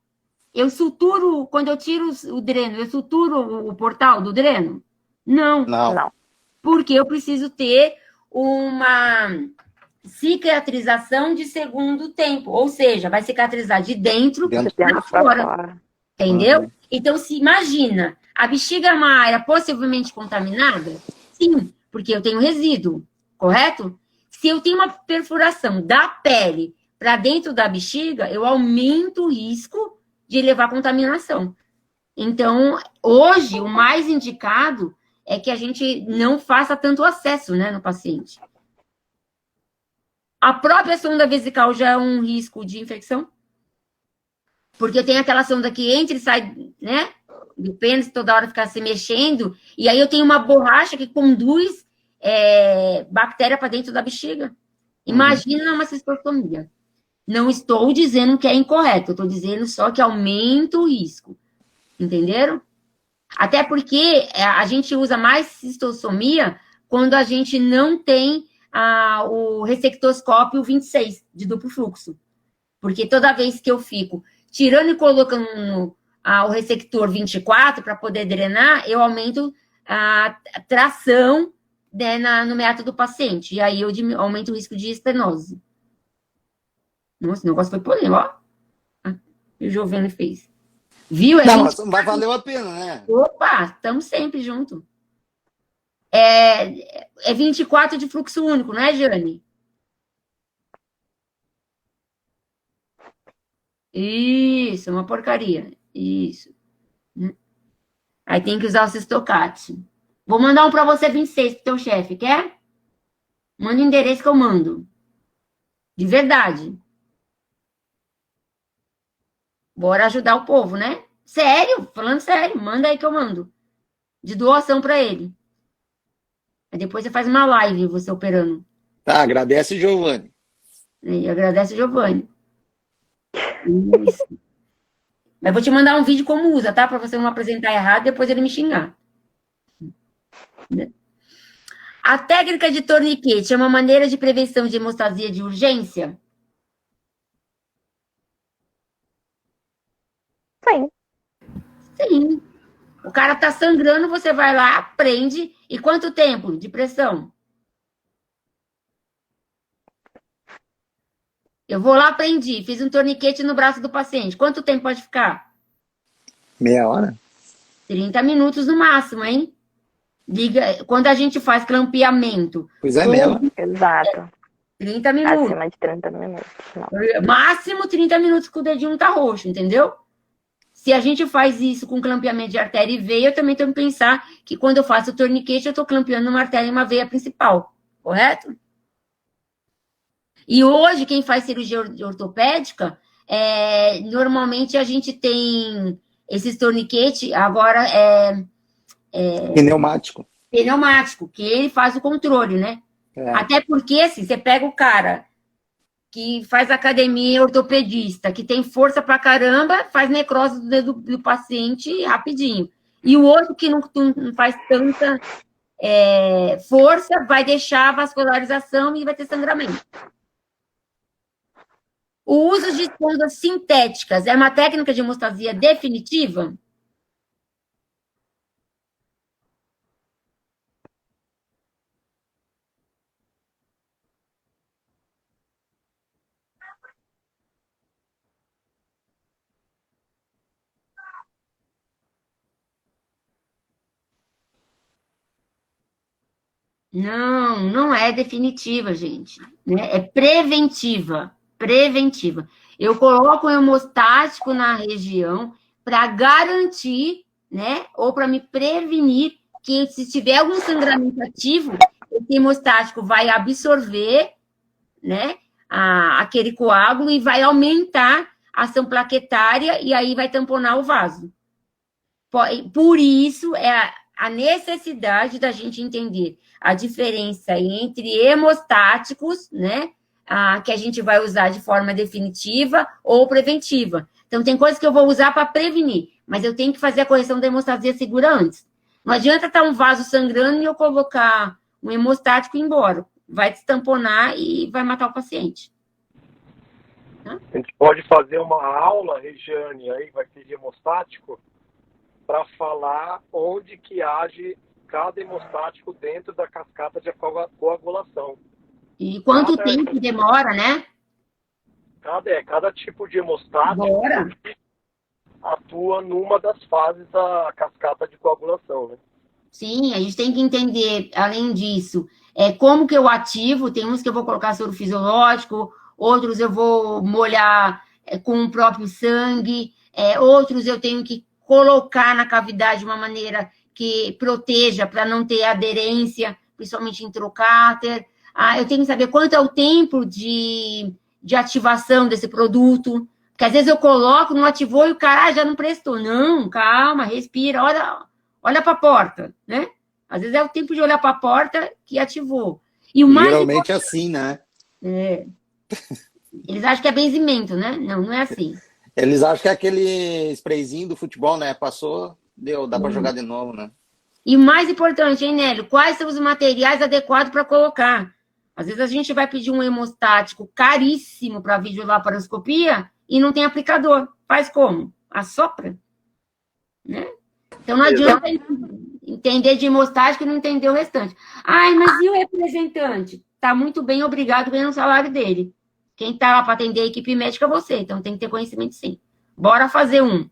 S1: Eu suturo, quando eu tiro o dreno, eu suturo o portal do dreno? Não.
S6: Não.
S1: Porque eu preciso ter uma cicatrização de segundo tempo. Ou seja, vai cicatrizar de dentro para fora. Entendeu?
S6: Uhum.
S1: Então, se imagina, a bexiga é uma área possivelmente contaminada? Sim, porque eu tenho resíduo, correto? Se eu tenho uma perfuração da pele para dentro da bexiga, eu aumento o risco de levar contaminação. Então, hoje, o mais indicado é que a gente não faça tanto acesso, né, no paciente. A própria sonda vesical já é um risco de infecção? Porque eu tenho aquela sonda que entra e sai, né, do pênis, toda hora ficar se mexendo, e aí eu tenho uma borracha que conduz bactéria para dentro da bexiga. Imagina uma cistostomia. Não estou dizendo que é incorreto, eu estou dizendo só que aumenta o risco. Entenderam? Até porque a gente usa mais cistostomia quando a gente não tem o ressectoscópio 26 de duplo fluxo. Porque toda vez que eu fico tirando e colocando o ressector 24 para poder drenar, eu aumento a tração, né, no meato do paciente. E aí eu aumento o risco de estenose. Nossa, o negócio foi polêmico, ó. O Giovanni fez. Viu?
S6: Não, mas valeu a pena, né?
S1: Opa, estamos sempre juntos. É 24 de fluxo único, não é, Jane? Isso, uma porcaria. Isso. Aí tem que usar o Sistocate. Vou mandar um para você 26 pro teu chefe, quer? Manda o endereço que eu mando. De verdade. Bora ajudar o povo, né? Sério, falando sério, manda aí que eu mando. De doação para ele. Aí depois você faz uma live, você operando.
S6: Tá, agradece, Giovanni.
S1: E agradece o Giovanni. Isso. Mas vou te mandar um vídeo como usa, tá? Para você não apresentar errado e depois ele me xingar. A técnica de torniquete é uma maneira de prevenção de hemostasia de urgência?
S11: Sim.
S1: Sim. O cara tá sangrando, você vai lá, prende. E quanto tempo de pressão? Eu vou lá, prendi, fiz um torniquete no braço do paciente. Quanto tempo pode ficar?
S6: Meia hora?
S1: 30 minutos no máximo, hein? Liga, quando a gente faz clampeamento.
S6: Pois é mesmo.
S11: Exato.
S1: 30 minutos.
S11: Acima de 30 minutos. Não.
S1: Máximo 30 minutos que o dedinho tá roxo, entendeu? Se a gente faz isso com clampeamento de artéria e veia, eu também tenho que pensar que quando eu faço o torniquete, eu estou clampeando uma artéria e uma veia principal, correto? E hoje, quem faz cirurgia ortopédica, normalmente a gente tem esses torniquetes, agora
S6: Pneumático.
S1: pneumático, que ele faz o controle, né? Até porque, assim, você pega o cara que faz academia ortopedista, que tem força pra caramba, faz necrose do dedo do paciente rapidinho. E o outro que não faz tanta força, vai deixar a vascularização e vai ter sangramento. O uso de esponjas sintéticas é uma técnica de hemostasia definitiva? Não, não é definitiva, gente. Né? É preventiva. Preventiva. Eu coloco um hemostático na região para garantir, né? Ou para me prevenir que se tiver algum sangramento ativo, esse hemostático vai absorver, né? Aquele coágulo e vai aumentar a ação plaquetária e aí vai tamponar o vaso. Por isso, a necessidade da gente entender a diferença entre hemostáticos, né, que a gente vai usar de forma definitiva ou preventiva. Então, tem coisas que eu vou usar para prevenir, mas eu tenho que fazer a correção da hemostasia segura antes. Não adianta estar um vaso sangrando e eu colocar um hemostático e ir embora. Vai destamponar e vai matar o paciente.
S10: A gente pode fazer uma aula, Regiane, aí vai ter de hemostático, para falar onde que age cada hemostático dentro da cascata de coagulação.
S1: E quanto tempo demora, né?
S10: Cada tipo de hemostático atua numa das fases da cascata de coagulação, né?
S1: Sim, a gente tem que entender, além disso, como que eu ativo, tem uns que eu vou colocar soro fisiológico, outros eu vou molhar com o próprio sangue, outros eu tenho que colocar na cavidade de uma maneira que proteja para não ter aderência, principalmente introcáter. Eu tenho que saber quanto é o tempo de ativação desse produto, porque às vezes eu coloco, não ativou e o cara já não prestou. Não, calma, respira, olha para a porta, né? Às vezes é o tempo de olhar para a porta que ativou. E o mais
S6: geralmente é assim, né?
S1: Eles acham que é benzimento, né? Não, não é assim.
S6: Eles acham que é aquele sprayzinho do futebol, né? Passou, deu, dá para jogar de novo, né?
S1: E o mais importante, hein, Nélio? Quais são os materiais adequados para colocar? Às vezes a gente vai pedir um hemostático caríssimo para videolaparoscopia e não tem aplicador. Faz como? Assopra. Né? Então não adianta entender de hemostático e não entender o restante. Mas e o representante? Tá muito bem, obrigado, ganhando o salário dele. Quem tá lá para atender a equipe médica é você, então tem que ter conhecimento sim. Bora fazer um.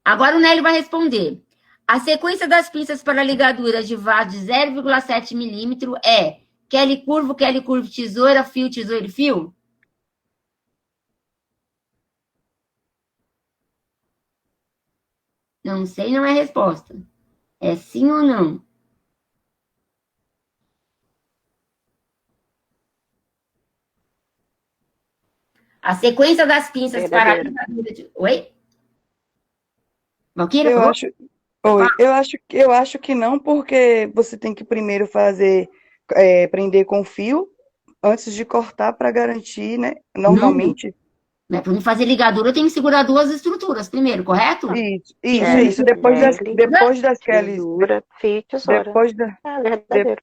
S1: Agora o Nélio vai responder. A sequência das pinças para ligaduras de vaso de 0,7 milímetro é Kelly curvo, tesoura, fio, tesoura e fio? Não sei, não é resposta. É sim ou não? A sequência das pinças para a ligadura de... Oi? Valquíria,
S9: Eu
S1: falou?
S9: acho, oi, eu acho que não, porque você tem que primeiro prender com fio antes de cortar para garantir, né? Normalmente.
S1: Para não fazer ligadura, eu tenho que segurar duas estruturas primeiro, correto?
S9: Isso. Depois das Kellys.
S11: Tesoura, fio, tesoura.
S9: Depois da.
S11: Verdadeiro.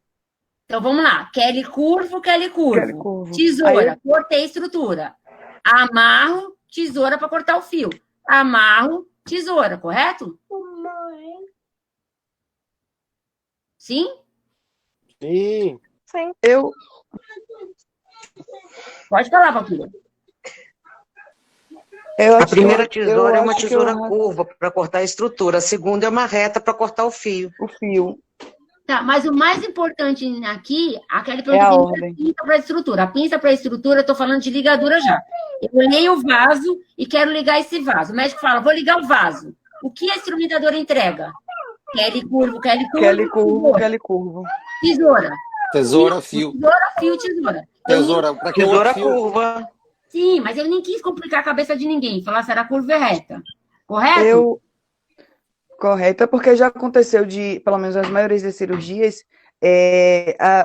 S1: Então vamos lá. Kelly curvo.
S9: Kelly curvo.
S1: Tesoura, cortei a estrutura. Amarro, tesoura para cortar o fio. Amarro, tesoura, correto? Sim?
S10: Sim.
S11: Sim.
S1: Pode falar, Valquíria.
S4: A primeira tesoura é uma tesoura curva para cortar a estrutura, a segunda é uma reta para cortar o fio.
S1: Tá, mas o mais importante aqui, aquela
S9: É a ordem.
S1: pinça para a estrutura. A pinça para a estrutura, eu tô falando de ligadura já. Eu olhei o vaso e quero ligar esse vaso. O médico fala, vou ligar o vaso. O que a instrumentadora entrega? Kelly curvo.
S9: Kelly curvo.
S1: Tesoura.
S6: Tesoura, fio.
S1: Tesoura, fio, tesoura.
S6: Tesoura, para que
S4: Tesoura
S6: fio?
S4: curva.
S1: Sim, mas eu nem quis complicar a cabeça de ninguém. Falar se era curva e reta. Correto?
S9: Correta, porque já aconteceu pelo menos as maiorias das cirurgias,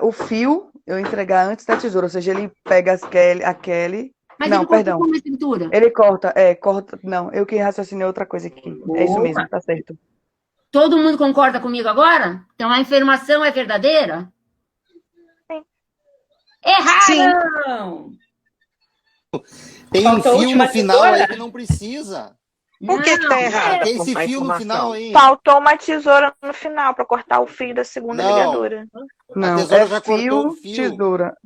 S9: o fio eu entregar antes da tesoura, ou seja, ele pega a Kelly.
S1: Mas
S9: não,
S1: ele
S9: perdão.
S1: corta com uma estrutura.
S9: Ele corta. Não, eu que raciocinei outra coisa aqui.
S1: Boa.
S9: É isso mesmo, tá certo.
S1: Todo mundo concorda comigo agora? Então a informação é verdadeira?
S11: Sim.
S1: Erraram!
S6: Tem um
S5: Faltou a
S6: fio
S5: última
S6: no final
S5: tesoura?
S6: aí que não precisa.
S4: Por que tá errado?
S6: Tem esse fio no final aí.
S11: Faltou uma tesoura no final para cortar o fio da segunda ligadura.
S9: Não,
S6: tesoura já cortou o fio.
S9: Tesoura.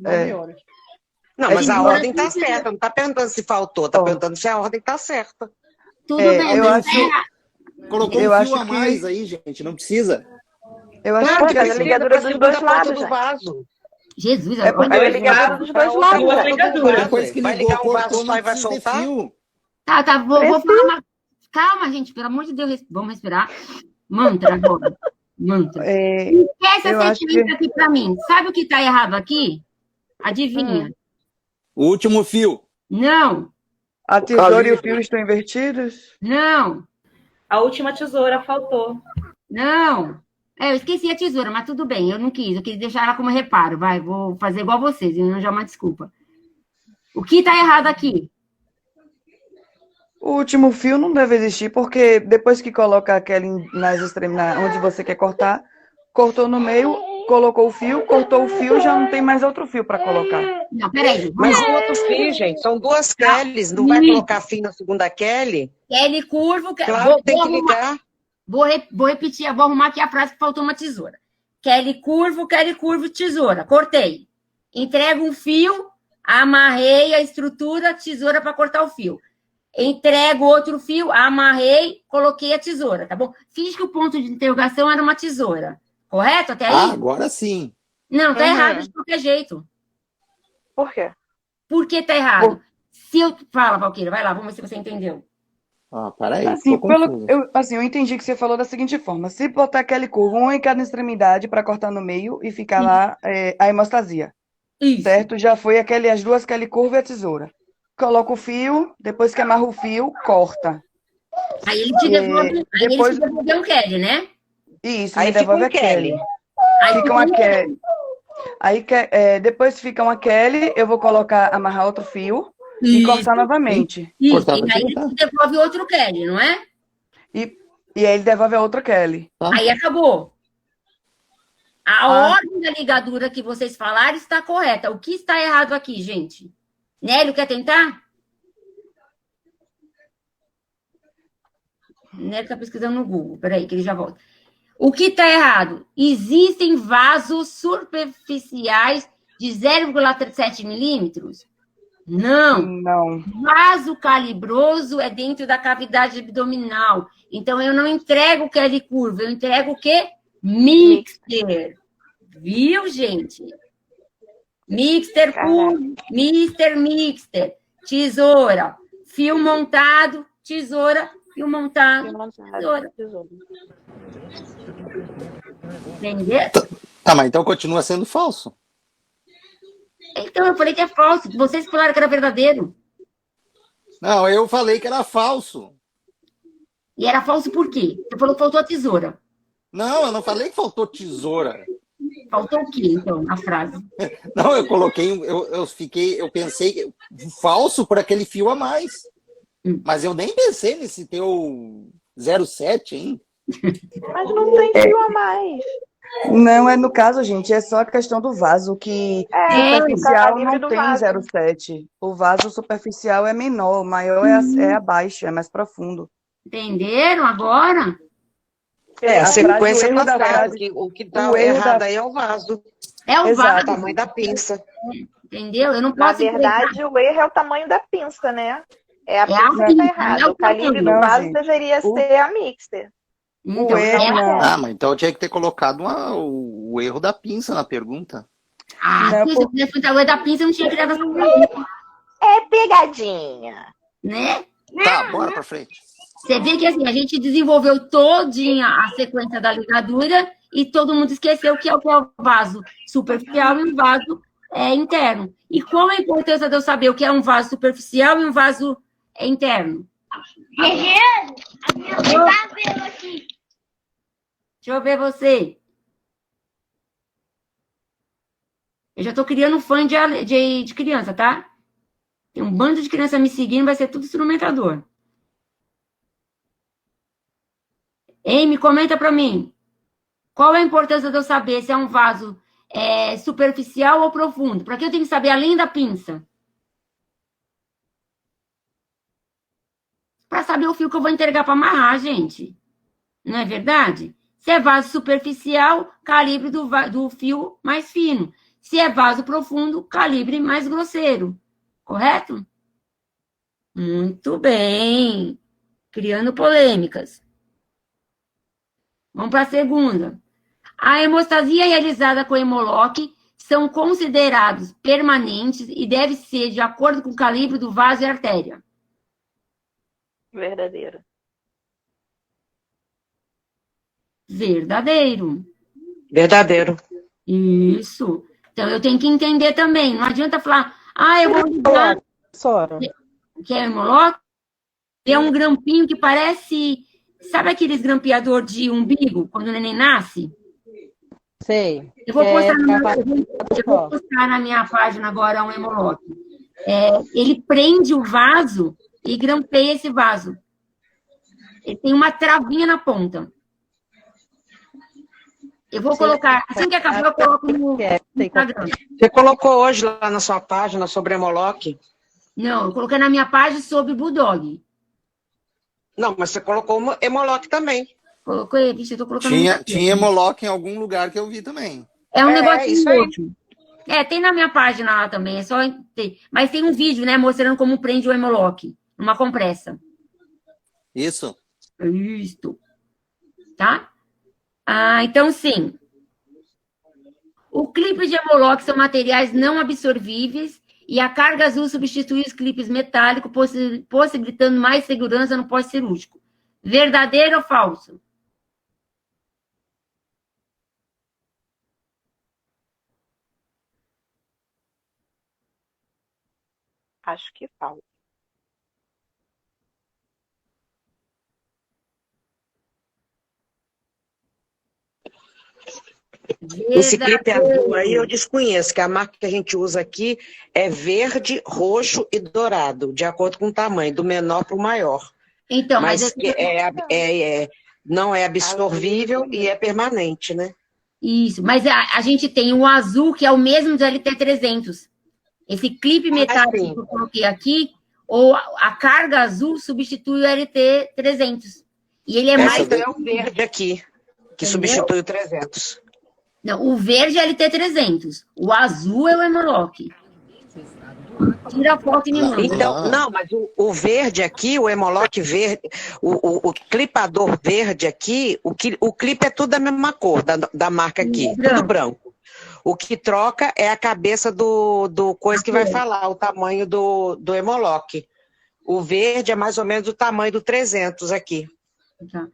S4: Não, mas a ordem tá certa. Não tá perguntando se faltou, tá perguntando se a ordem tá certa.
S1: Tudo bem,
S9: eu acho.
S6: Colocou um fio a mais aí, gente. Não precisa.
S9: Eu acho que
S11: a ligadura dos dois lados.
S4: Do vaso.
S1: Jesus,
S9: É porque
S11: a ligadura dos dois lados.
S6: Depois que
S4: vai
S6: ligou,
S4: ligar um vaso
S6: cortou,
S4: só
S6: não
S4: e vai
S6: precisa de
S4: soltar?
S6: fio.
S1: Tá, vou falar uma... Calma, gente, pelo amor de Deus, vamos respirar. Mantra agora. Mantra. Esquece essa sentimento aqui pra mim. Sabe o que tá errado aqui? Adivinha.
S6: O último fio.
S1: Não.
S9: A tesoura e o fio estão invertidos?
S1: Não.
S5: A última tesoura faltou.
S1: Não. Eu esqueci a tesoura, mas tudo bem, eu não quis. Eu quis deixar ela como reparo. Vai, vou fazer igual vocês e não já uma desculpa. O que tá errado aqui?
S9: O último fio não deve existir, porque depois que coloca aquele nas extremidades, onde você quer cortar, cortou no meio, colocou o fio, cortou o fio, já não tem mais outro fio para colocar.
S1: Não, peraí.
S4: Mas tem outro fio, gente. São duas Kellys. Não vai colocar fio na segunda Kelly?
S1: Kelly curvo.
S4: Claro, tem que ligar.
S1: Vou repetir, vou arrumar aqui a frase que faltou uma tesoura. Kelly curvo, tesoura. Cortei. Entrego um fio, amarrei a estrutura, tesoura para cortar o fio. Entrego outro fio, amarrei, coloquei a tesoura, tá bom? Fiz que o ponto de interrogação era uma tesoura. Correto até aí?
S6: Agora sim.
S1: Não, tá errado de qualquer jeito.
S11: Por quê?
S1: Por que tá errado? Se eu... Fala, Valquíria, vai lá, vamos ver se você entendeu.
S6: Peraí.
S9: Eu entendi que você falou da seguinte forma: se botar aquele curvo, um em cada extremidade para cortar no meio e ficar lá a hemostasia.
S1: Isso.
S9: Certo? Já foi as duas Kelly curva e a tesoura. Coloca o fio, depois que amarra o fio, corta.
S1: Aí ele te devolve, ele te devolveu um Kelly, né?
S9: Isso,
S4: aí
S9: devolve
S4: fica
S9: a Kelly. Fica uma Kelly. Aí, depois fica uma Kelly, eu vou amarrar outro fio e cortar novamente.
S1: Isso, e aí ele te devolve outro Kelly, não é?
S9: E aí ele devolve a outra Kelly.
S1: Aí acabou. A ordem da ligadura que vocês falaram está correta. O que está errado aqui, gente? Nélio, quer tentar? Nélio está pesquisando no Google. Peraí, que ele já volta. O que está errado? Existem vasos superficiais de 0,7 milímetros? Não.
S9: Não.
S1: Vaso calibroso é dentro da cavidade abdominal. Então, eu não entrego Kelly curva, eu entrego o quê? Mixter. Viu, gente? Mixter curvo, Mr. Mixter. Tesoura. Fio montado, tesoura. Fio montado, tesoura. Entendeu?
S6: Tá, mas então continua sendo falso.
S1: Então, eu falei que é falso. Vocês falaram que era verdadeiro.
S6: Não, eu falei que era falso.
S1: E era falso por quê? Você falou que faltou a tesoura.
S6: Não, eu não falei que faltou tesoura.
S1: Faltou o quê, então, na frase?
S6: Não, eu coloquei, eu pensei falso por aquele fio a mais. Mas eu nem pensei nesse teu 07, hein?
S11: Mas não tem fio a mais.
S9: Não, no caso, gente, é só a questão do vaso, que superficial não tem 0,7. O vaso superficial é menor, o maior é abaixo, é mais profundo.
S1: Entenderam agora?
S4: A sequência
S9: erro
S4: tá
S9: da
S4: certa.
S9: frase-
S4: O que tá
S9: o erro
S4: errado
S9: da-
S4: aí é o vaso.
S1: É o
S9: Exato.
S4: O
S1: vaso.
S4: tamanho da pinça.
S1: Entendeu? Eu não
S11: Na
S1: posso
S11: verdade, o erro é o tamanho da pinça, né? É a
S1: É
S11: pinça
S1: a
S11: que tá
S1: pinça,
S11: errada.
S1: não é
S11: O calibre do
S9: não,
S11: vaso
S9: gente.
S11: deveria ser a mixter.
S1: Então,
S9: erro não.
S6: Ah, mas então eu tinha que ter colocado o erro da pinça na pergunta.
S1: se eu tivesse feito a da pinça, eu não tinha criado essa pergunta,
S11: É pegadinha.
S1: né?
S6: Tá, bora pra frente.
S1: Você vê que assim, a gente desenvolveu todinha a sequência da ligadura e todo mundo esqueceu que é o vaso superficial e um vaso interno. E qual a importância de eu saber o que é um vaso superficial e um vaso interno? Deixa eu ver você. Eu já estou criando fã de criança, tá? Tem um bando de criança me seguindo, vai ser tudo instrumentador. Amy, comenta para mim. Qual é a importância de eu saber se é um vaso superficial ou profundo? Para que eu tenho que saber além da pinça? Para saber o fio que eu vou entregar para amarrar, gente. Não é verdade? Se é vaso superficial, calibre do fio mais fino. Se é vaso profundo, calibre mais grosseiro. Correto? Muito bem. Criando polêmicas. Vamos para a segunda. A hemostasia realizada com hemolock são considerados permanentes e deve ser de acordo com o calibre do vaso e artéria.
S11: Verdadeiro.
S1: Verdadeiro.
S4: Verdadeiro.
S1: Isso. Então, eu tenho que entender também. Não adianta falar, eu vou ligar. Que é hemolock? É um grampinho que parece... Sabe aqueles grampeador de umbigo, quando o neném nasce?
S3: Sei.
S1: Eu vou postar na minha página agora um hemolock. Ele prende o vaso e grampeia esse vaso. Ele tem uma travinha na ponta. Eu vou colocar, assim que acabar, eu coloco no Instagram.
S4: Você colocou hoje lá na sua página sobre hemolock?
S1: Não, eu coloquei na minha página sobre Bulldog.
S4: Não, mas você colocou hemolock também.
S1: Coloquei, eu tô colocando.
S6: Tinha hemolock em algum lugar que eu vi também.
S1: É um negócio
S4: isso aí.
S1: outro. Tem na minha página lá também, mas tem um vídeo, né, mostrando como prende o hemolock, numa compressa.
S6: Isso.
S1: Isso. Tá? Então, sim. O clipe de hemolock são materiais não absorvíveis e a carga azul substitui os clipes metálicos, possibilitando mais segurança no pós-cirúrgico. Verdadeiro ou falso?
S11: Acho que falta.
S4: Esse clipe azul aí eu desconheço, que a marca que a gente usa aqui é verde, roxo e dourado, de acordo com o tamanho, do menor para o maior.
S1: Então,
S4: mas não é absorvível e é permanente, né?
S1: Isso, mas a gente tem o azul, que é o mesmo do LT300. Esse clipe metálico que eu coloquei aqui, ou a carga azul substitui o LT300. E ele é mais...
S4: Então é o verde aqui, que substitui o 300.
S1: Não, o verde é LT300. O azul é o hemolock. Tira a foto e me manda.
S4: Então, não, mas o verde aqui, o Hemolock verde, o clipador verde aqui, o clipe é tudo da mesma cor, da marca aqui, tudo branco. O que troca é a cabeça do coisa que vai falar, o tamanho do Hemolock. O verde é mais ou menos o tamanho do 300 aqui.
S1: Tá.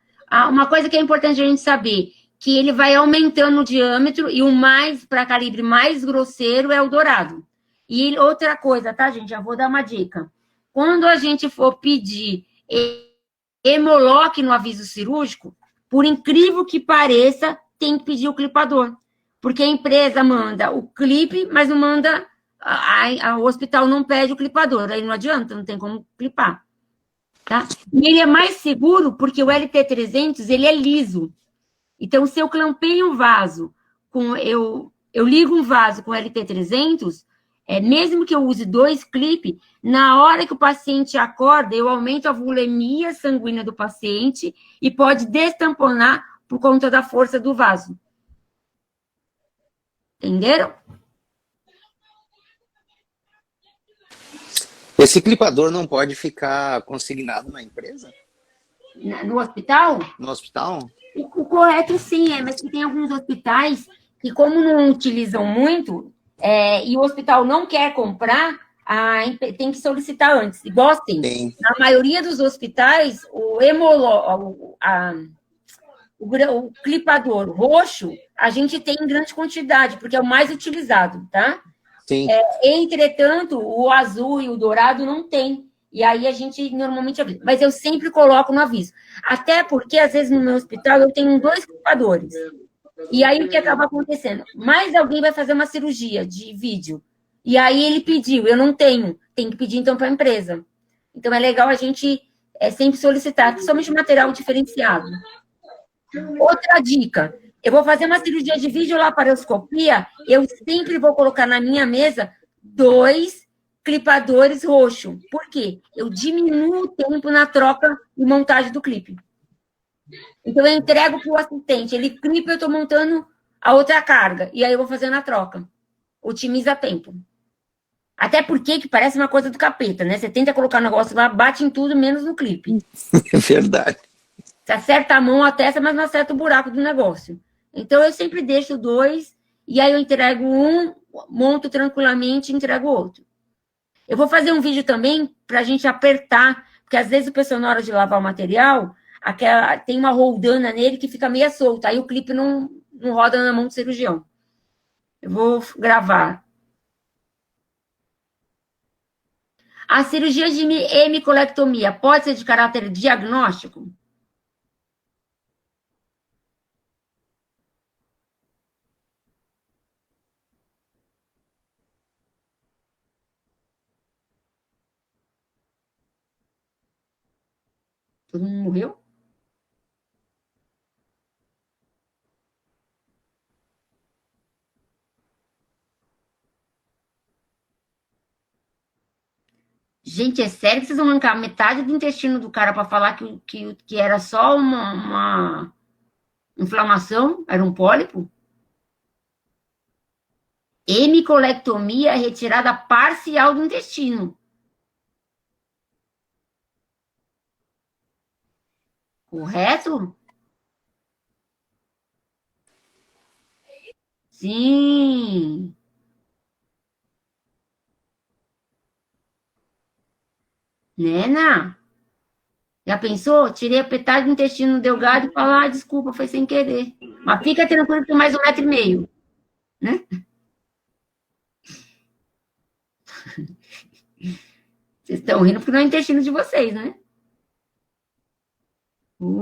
S1: Uma coisa que é importante a gente saber, que ele vai aumentando o diâmetro e o mais, para calibre mais grosseiro, é o dourado. E outra coisa, tá, gente? Já vou dar uma dica. Quando a gente for pedir Hemolock no aviso cirúrgico, por incrível que pareça, tem que pedir o clipador. Porque a empresa manda o clipe, mas não manda... o hospital não pede o clipador. Aí não adianta, não tem como clipar. Tá? E ele é mais seguro porque o LT300, ele é liso. Então, se eu clampeio um vaso, eu ligo um vaso com LT300, mesmo que eu use 2 clipes, na hora que o paciente acorda, eu aumento a volemia sanguínea do paciente e pode destamponar por conta da força do vaso. Entenderam?
S6: Esse clipador não pode ficar consignado na empresa?
S1: No hospital?
S6: No hospital?
S1: O correto sim, mas que tem alguns hospitais que, como não utilizam muito, e o hospital não quer comprar, tem que solicitar antes. Igual assim, na maioria dos hospitais, o clipador roxo, a gente tem em grande quantidade, porque é o mais utilizado, tá?
S6: Sim.
S1: Entretanto, o azul e o dourado não tem. E aí a gente normalmente avisa. Mas eu sempre coloco no aviso. Até porque, às vezes, no meu hospital, eu tenho 2 clipadores. E aí, o que acaba acontecendo? Mais alguém vai fazer uma cirurgia de vídeo. E aí ele pediu, eu não tenho. Tem que pedir, então, para a empresa. Então, é legal a gente sempre solicitar, principalmente material diferenciado. Outra dica. Eu vou fazer uma cirurgia de videolaparoscopia, eu sempre vou colocar na minha mesa 2 clipadores roxos. Por quê? Eu diminuo o tempo na troca e montagem do clipe. Então, eu entrego para o assistente, ele clipa, eu estou montando a outra carga, e aí eu vou fazendo a troca. Otimiza tempo. Até porque que parece uma coisa do capeta, né? Você tenta colocar o negócio lá, bate em tudo, menos no clipe.
S6: É verdade.
S1: Você acerta a mão, a testa, mas não acerta o buraco do negócio. Então, eu sempre deixo 2, e aí eu entrego um, monto tranquilamente e entrego o outro. Eu vou fazer um vídeo também para a gente apertar, porque às vezes o pessoal, na hora de lavar o material, tem uma roldana nele que fica meio solta, aí o clipe não roda na mão do cirurgião. Eu vou gravar. A cirurgia de hemicolectomia pode ser de caráter diagnóstico? Todo mundo morreu? Gente, é sério que vocês vão arrancar metade do intestino do cara para falar que era só uma inflamação? Era um pólipo? Hemicolectomia é retirada parcial do intestino. Correto? Sim. Nena, já pensou? Tirei a metade do intestino delgado e falar, desculpa, foi sem querer. Mas fica tranquilo que tem mais 1,5 metro, né? Vocês estão rindo porque não é o intestino de vocês, né?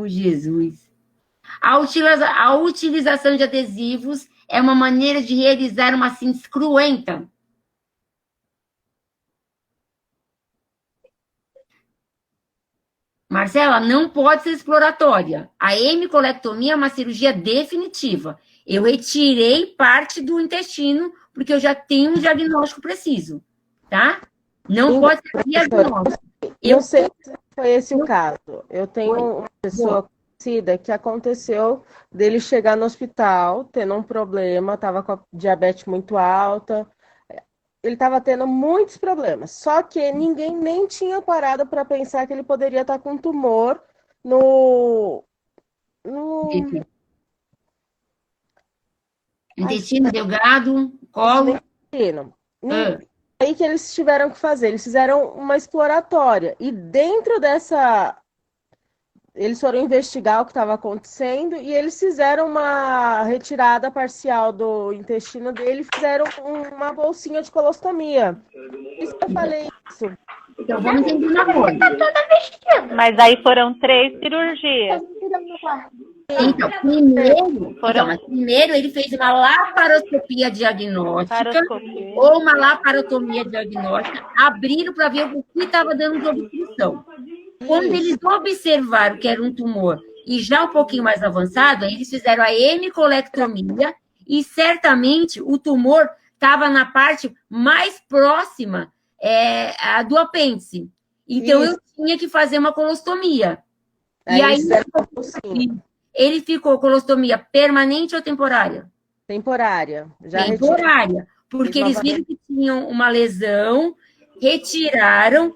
S1: Jesus. A utilização de adesivos é uma maneira de realizar uma síntese cruenta. Marcela, não pode ser exploratória. A hemicolectomia é uma cirurgia definitiva. Eu retirei parte do intestino porque eu já tenho um diagnóstico preciso, tá? Não pode ser diagnóstico.
S3: Eu sei que foi esse o caso. Eu tenho uma pessoa conhecida que aconteceu dele chegar no hospital, tendo um problema, estava com a diabetes muito alta, ele estava tendo muitos problemas. Só que ninguém nem tinha parado para pensar que ele poderia estar com tumor no, no
S1: Intestino delgado, colo.
S3: intestino.
S1: Ah,
S3: Aí que eles tiveram que fazer, eles fizeram uma exploratória. E dentro dessa, eles foram investigar o que estava acontecendo e eles fizeram uma retirada parcial do intestino dele e fizeram uma bolsinha de colostomia. Por isso que eu falei isso.
S1: então vamos entender uma coisa.
S2: Mas aí foram 3 cirurgias.
S1: Então, primeiro ele fez uma laparoscopia diagnóstica
S2: Paroscopia.
S1: ou uma laparotomia diagnóstica, abriram para ver o que estava dando de obstrução. Quando eles observaram que era um tumor e já um pouquinho mais avançado, aí eles fizeram a hemicolectomia e certamente o tumor estava na parte mais próxima do apêndice. Então eu tinha que fazer uma colostomia. E aí ele ficou colostomia permanente ou temporária?
S3: Temporária.
S1: Temporária, porque eles viram que tinham uma lesão, retiraram,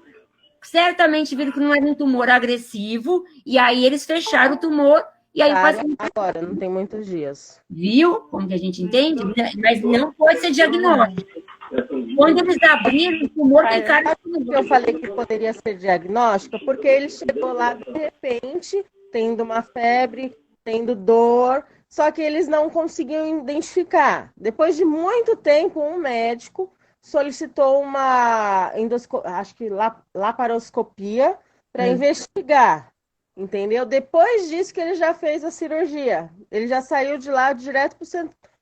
S1: certamente viram que não era um tumor agressivo, e aí eles fecharam o tumor, e aí o paciente...
S3: Agora, não tem muitos dias.
S1: Viu como que a gente entende? Mas não pode ser diagnóstico. Quando eles abriram, o tumor tem cara de...
S3: Eu falei que poderia ser diagnóstico, porque ele chegou lá de repente, tendo uma febre, tendo dor, só que eles não conseguiam identificar. Depois de muito tempo, um médico solicitou uma laparoscopia para investigar, entendeu? Depois disso que ele já fez a cirurgia. Ele já saiu de lá direto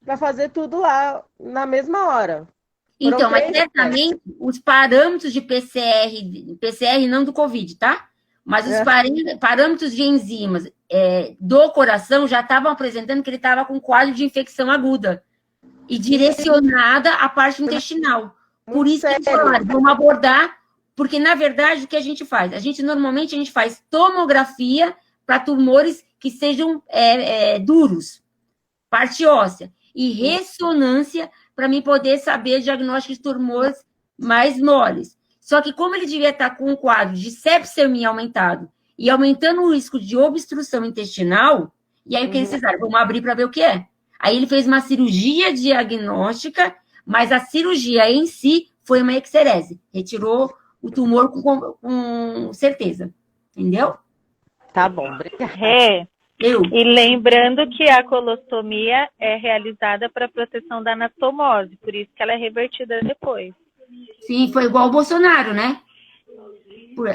S3: para fazer tudo lá na mesma hora.
S1: Então, mas certamente os parâmetros de PCR não do Covid, tá? Mas os parâmetros de enzimas do coração já estavam apresentando que ele estava com quadro de infecção aguda e direcionada à parte intestinal. Por isso que eles falaram, vamos abordar, porque, na verdade, o que a gente faz? Normalmente, a gente faz tomografia para tumores que sejam duros, parte óssea, e ressonância para mim poder saber diagnóstico de tumores mais moles. Só que como ele devia estar com um quadro de sepsemia aumentado e aumentando o risco de obstrução intestinal, e aí o que eles fizeram? Vamos abrir para ver o que é. Aí ele fez uma cirurgia diagnóstica, mas a cirurgia em si foi uma excerese. Retirou o tumor com certeza. Entendeu?
S3: Tá bom, obrigada.
S2: E lembrando que a colostomia é realizada para proteção da anatomose, por isso que ela é revertida depois.
S1: Sim, foi igual o Bolsonaro, né?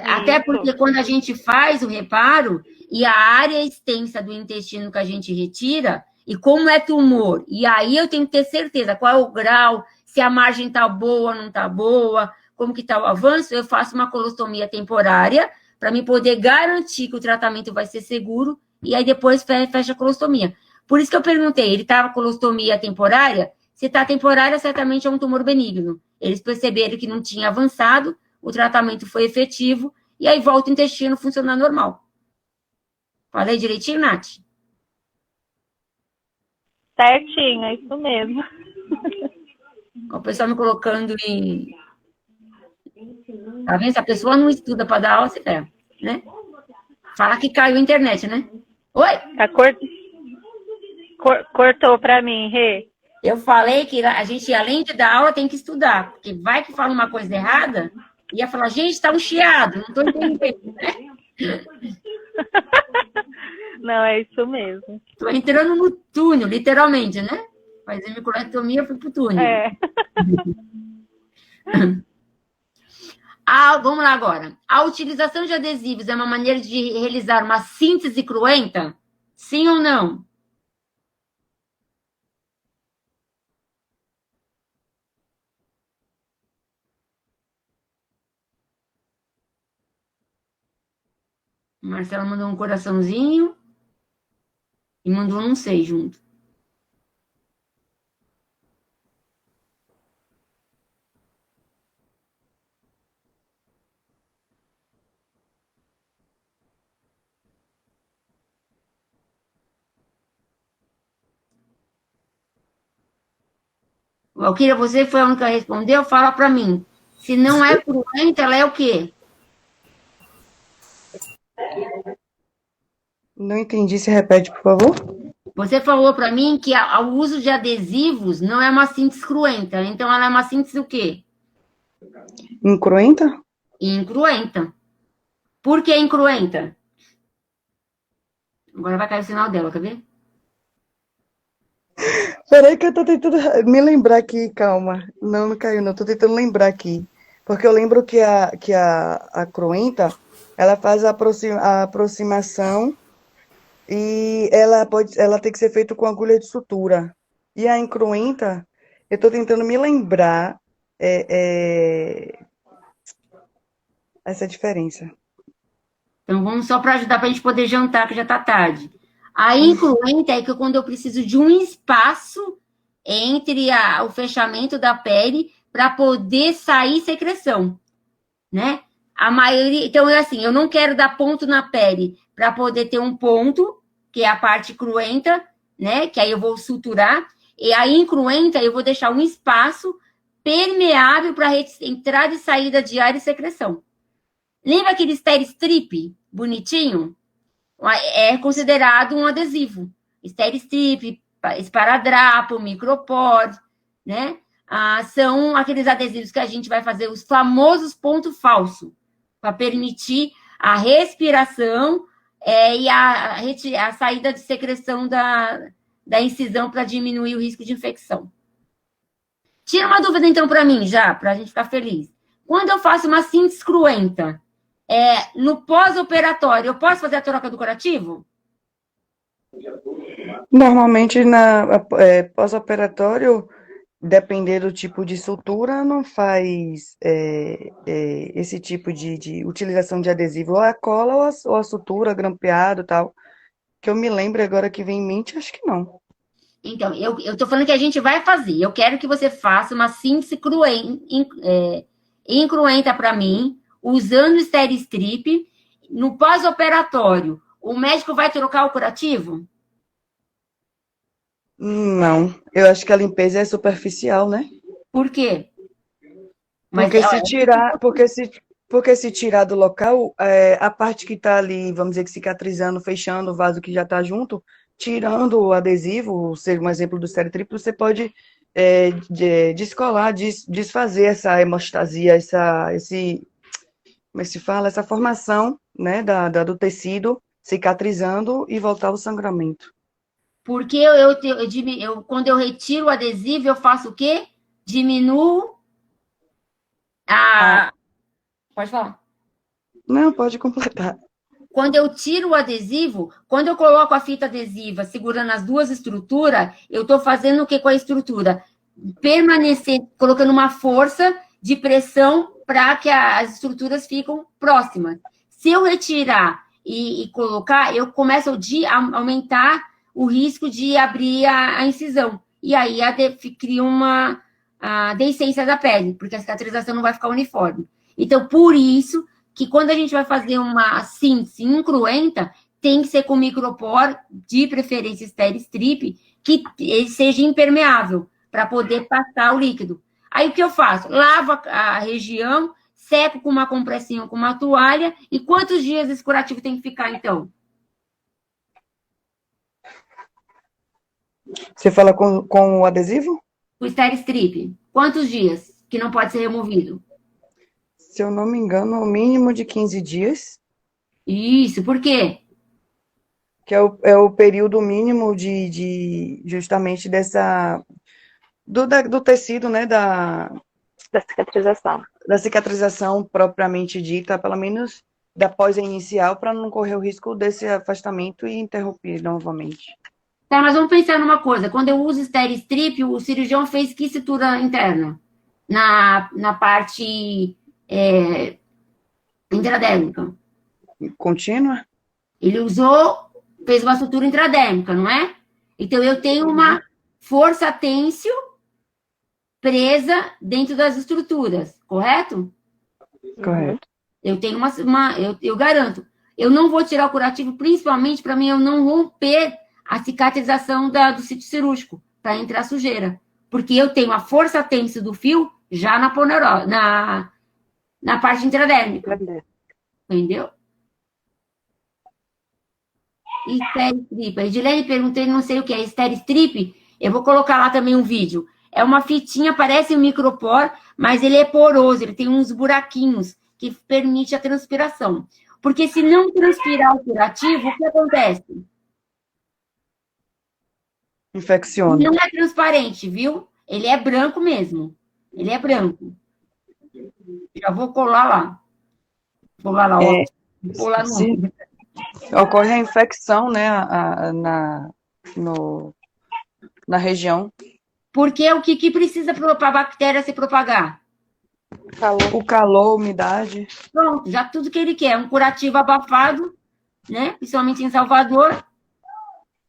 S1: Até porque quando a gente faz o reparo e a área extensa do intestino que a gente retira, e como é tumor, e aí eu tenho que ter certeza qual é o grau, se a margem está boa ou não está boa, como que está o avanço, eu faço uma colostomia temporária para me poder garantir que o tratamento vai ser seguro e aí depois fecha a colostomia. Por isso que eu perguntei, ele estava com colostomia temporária? Se está temporária, certamente é um tumor benigno. Eles perceberam que não tinha avançado, o tratamento foi efetivo, e aí volta o intestino a funcionar normal. Falei direitinho, Nath?
S2: Certinho, é isso mesmo.
S1: O pessoal me colocando em... Tá vendo? Se a pessoa não estuda para dar aula, você ferra, né? Fala que caiu a internet, né? Oi?
S2: Tá cortou para mim, Rê.
S1: Eu falei que a gente, além de dar aula, tem que estudar. Porque vai que fala uma coisa errada, e ia falar, gente, tá um chiado, não tô entendendo, né?
S2: Não, é isso mesmo.
S1: Tô entrando no túnel, literalmente, né? Fazer microectomia, eu fui pro túnel. Vamos lá agora. A utilização de adesivos é uma maneira de realizar uma síntese cruenta? Sim ou não? Marcela mandou um coraçãozinho e mandou um não sei junto. Valquíria, você foi a única que respondeu, fala para mim. Se não é cruenta, ela é o quê?
S9: Não entendi, se repete, por favor.
S1: Você falou para mim que o uso de adesivos não é uma síntese cruenta. Então, ela é uma síntese o quê?
S9: Incruenta?
S1: Incruenta. Por que incruenta? Agora vai cair o sinal dela, quer ver?
S9: Peraí que eu tô tentando me lembrar aqui, calma. Não, não caiu não, tô tentando lembrar aqui. Porque eu lembro que a cruenta, ela faz a aproximação e ela tem que ser feita com agulha de sutura. E a incruenta, eu tô tentando me lembrar essa diferença.
S1: Então, vamos só para ajudar para a gente poder jantar, que já está tarde. A incruenta é que quando eu preciso de um espaço entre o fechamento da pele para poder sair secreção, né? A maioria, então é assim, eu não quero dar ponto na pele para poder ter um ponto, que é a parte cruenta, né? Que aí eu vou suturar, e a incruenta eu vou deixar um espaço permeável para entrada e saída de ar e secreção. Lembra aquele Steri-Strip bonitinho? É considerado um adesivo. Steri-Strip, esparadrapo, micropor, né? São aqueles adesivos que a gente vai fazer os famosos ponto falso, para permitir a respiração e a saída de secreção da incisão para diminuir o risco de infecção. Tira uma dúvida, então, para mim, já, para a gente ficar feliz. Quando eu faço uma síntese cruenta, no pós-operatório, eu posso fazer a troca do curativo?
S9: Normalmente, pós-operatório, dependendo do tipo de sutura, não faz esse tipo de utilização de adesivo, ou a cola ou a sutura, grampeado e tal. Que eu me lembro agora que vem em mente, acho que não.
S1: Então, eu estou falando que a gente vai fazer. Eu quero que você faça uma síntese incruenta para mim, usando o Steri-Strip. No pós-operatório, o médico vai trocar o curativo?
S9: Não, eu acho que a limpeza é superficial, né?
S1: Por quê?
S9: Porque se tirar do local, a parte que está ali, vamos dizer que cicatrizando, fechando o vaso que já está junto, tirando o adesivo, ser um exemplo do Steri-Strip, você pode descolar, desfazer essa hemostasia, como é que se fala? Essa formação, né, do tecido cicatrizando e voltar ao sangramento.
S1: Porque quando eu retiro o adesivo, eu faço o quê? Diminuo Pode falar.
S9: Não, pode completar.
S1: Quando eu tiro o adesivo, quando eu coloco a fita adesiva segurando as duas estruturas, eu estou fazendo o que com a estrutura? Permanecer, colocando uma força de pressão para que as estruturas fiquem próximas. Se eu retirar e colocar, eu começo a aumentar o risco de abrir a incisão. E aí cria uma deiscência da pele, porque a cicatrização não vai ficar uniforme. Então, por isso que quando a gente vai fazer uma síntese incruenta, tem que ser com micropor, de preferência Steri-Strip, que ele seja impermeável, para poder passar o líquido. Aí o que eu faço? Lavo a região, seco com uma compressinha, com uma toalha, e quantos dias esse curativo tem que ficar, então?
S9: Você fala com o adesivo?
S1: O Steri-Strip. Quantos dias que não pode ser removido?
S9: Se eu não me engano, o mínimo de 15 dias.
S1: Isso, por quê?
S9: Que é o período mínimo justamente do tecido, né, da
S11: cicatrização.
S9: Da cicatrização propriamente dita, pelo menos da pós-inicial, para não correr o risco desse afastamento e interromper novamente.
S1: Tá, mas vamos pensar numa coisa. Quando eu uso Steri-Strip, o cirurgião fez que sutura interna? Na parte intradérmica.
S9: Contínua?
S1: Ele fez uma sutura intradérmica, não é? Então, eu tenho uma força têncil presa dentro das estruturas, correto?
S9: Correto.
S1: Eu tenho eu garanto. Eu não vou tirar o curativo, principalmente para mim eu não romper a cicatrização do sítio cirúrgico, para entrar sujeira. Porque eu tenho a força tensa do fio já na parte intradérmica. Entendeu? Strip. A Edilene perguntei, não sei o que é Strip. Eu vou colocar lá também um vídeo. É uma fitinha, parece um micropor, mas ele é poroso, ele tem uns buraquinhos que permite a transpiração. Porque se não transpirar o curativo, o que acontece?
S9: Infecciona.
S1: Não é transparente, viu? Ele é branco mesmo. Ele é branco. Já vou colar lá. Vou lá, ó. Vou lá no...
S9: Ocorre a infecção, né, na região.
S1: Porque o que precisa para a bactéria se propagar?
S9: O calor, umidade.
S1: Pronto, já tudo que ele quer. Um curativo abafado, né? Principalmente em Salvador,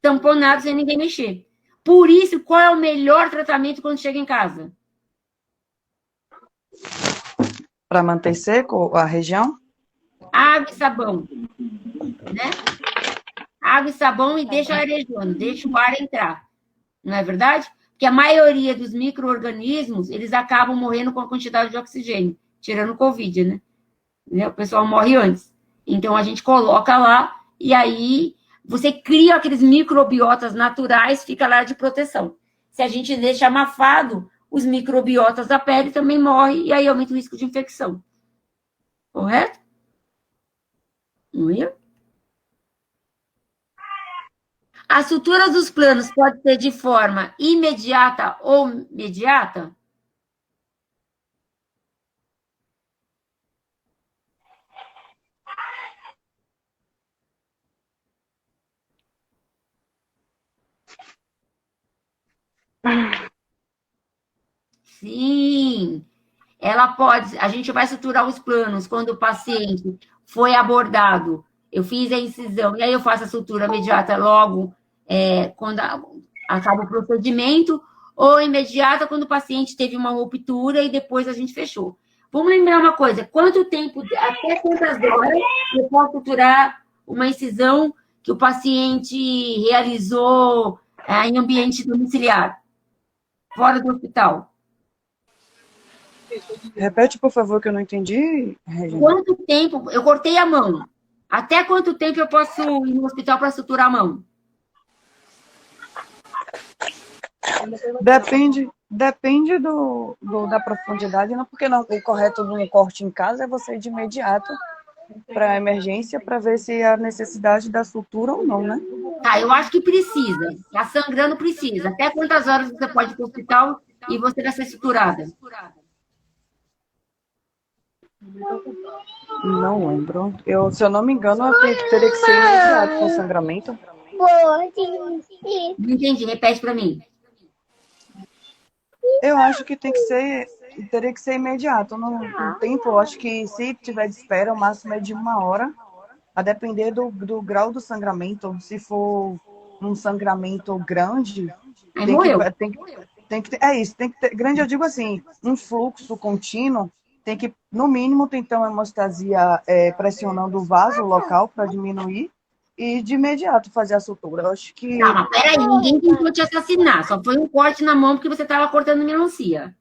S1: tamponado sem ninguém mexer. Por isso, qual é o melhor tratamento quando chega em casa?
S9: Para manter seco a região?
S1: Água e sabão, né? Água e sabão e deixa arejando, deixa o ar entrar. Não é verdade? Porque a maioria dos micro-organismos, eles acabam morrendo com a quantidade de oxigênio, tirando o Covid, né? O pessoal morre antes. Então, a gente coloca lá e aí você cria aqueles microbiotas naturais, fica lá de proteção. Se a gente deixa abafado, os microbiotas da pele também morrem e aí aumenta o risco de infecção. Correto? Não é? A sutura dos planos pode ser de forma imediata ou mediata? Sim, ela pode. A gente vai suturar os planos quando o paciente foi abordado. Eu fiz a incisão, e aí eu faço a sutura imediata logo quando acaba o procedimento, ou imediata quando o paciente teve uma ruptura e depois a gente fechou. Vamos lembrar uma coisa: quanto tempo, até quantas horas eu posso suturar uma incisão que o paciente realizou em ambiente domiciliar, fora do hospital?
S9: Repete, por favor, que eu não entendi, Regina.
S1: Quanto tempo? Eu cortei a mão. Até quanto tempo eu posso ir no hospital para suturar a mão?
S9: Depende da profundidade, não, porque não, o correto de um corte em casa é você ir de imediato para a emergência para ver se há necessidade da sutura ou não, né?
S1: Tá, eu acho que precisa. Tá sangrando, precisa. Até quantas horas você pode ir para o hospital e você vai ser suturada?
S9: Não lembro. Se eu não me engano, teria que ser imediato com sangramento.
S1: Não entendi, repete para mim.
S9: Eu acho que teria que ser imediato. No tempo, eu acho que se tiver de espera, o máximo é de 1 hora, a depender do grau do sangramento. Se for um sangramento grande, tem que ter, é isso, tem que ter, grande eu digo assim, um fluxo contínuo, tem que, no mínimo, tentar uma hemostasia pressionando o vaso local para diminuir e de imediato fazer a sutura. Eu acho que...
S1: Não, mas peraí, ninguém tentou te assassinar, só foi um corte na mão porque você estava cortando melancia,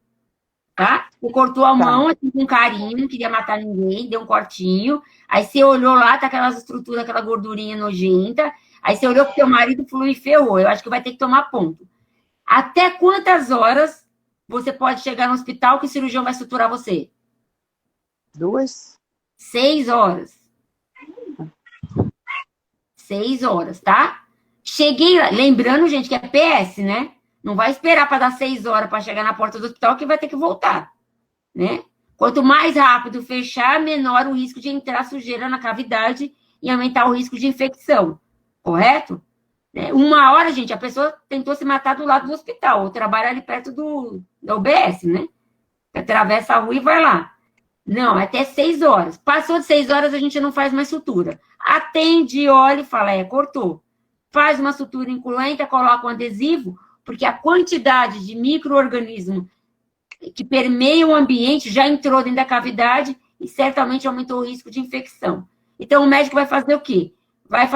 S1: tá? Você cortou a mão assim, com carinho, não queria matar ninguém, deu um cortinho, aí você olhou lá, tá aquelas estruturas, aquela gordurinha nojenta, aí você olhou pro teu marido e falou, e ferrou, eu acho que vai ter que tomar ponto. Até quantas horas você pode chegar no hospital que o cirurgião vai suturar você?
S9: 2?
S1: 6 horas. 6 horas, tá? Cheguei lá, lembrando, gente, que é PS, né? Não vai esperar para dar 6 horas para chegar na porta do hospital que vai ter que voltar, né? Quanto mais rápido fechar, menor o risco de entrar sujeira na cavidade e aumentar o risco de infecção, correto? 1 hora, gente, a pessoa tentou se matar do lado do hospital, ou trabalha ali perto da UBS, né? Atravessa a rua e vai lá. Não, até 6 horas. Passou de 6 horas, a gente não faz mais sutura. Atende, olha e fala, cortou. Faz uma sutura incluente, coloca um adesivo, porque a quantidade de micro-organismo que permeia o ambiente já entrou dentro da cavidade e certamente aumentou o risco de infecção. Então, o médico vai fazer o quê? Vai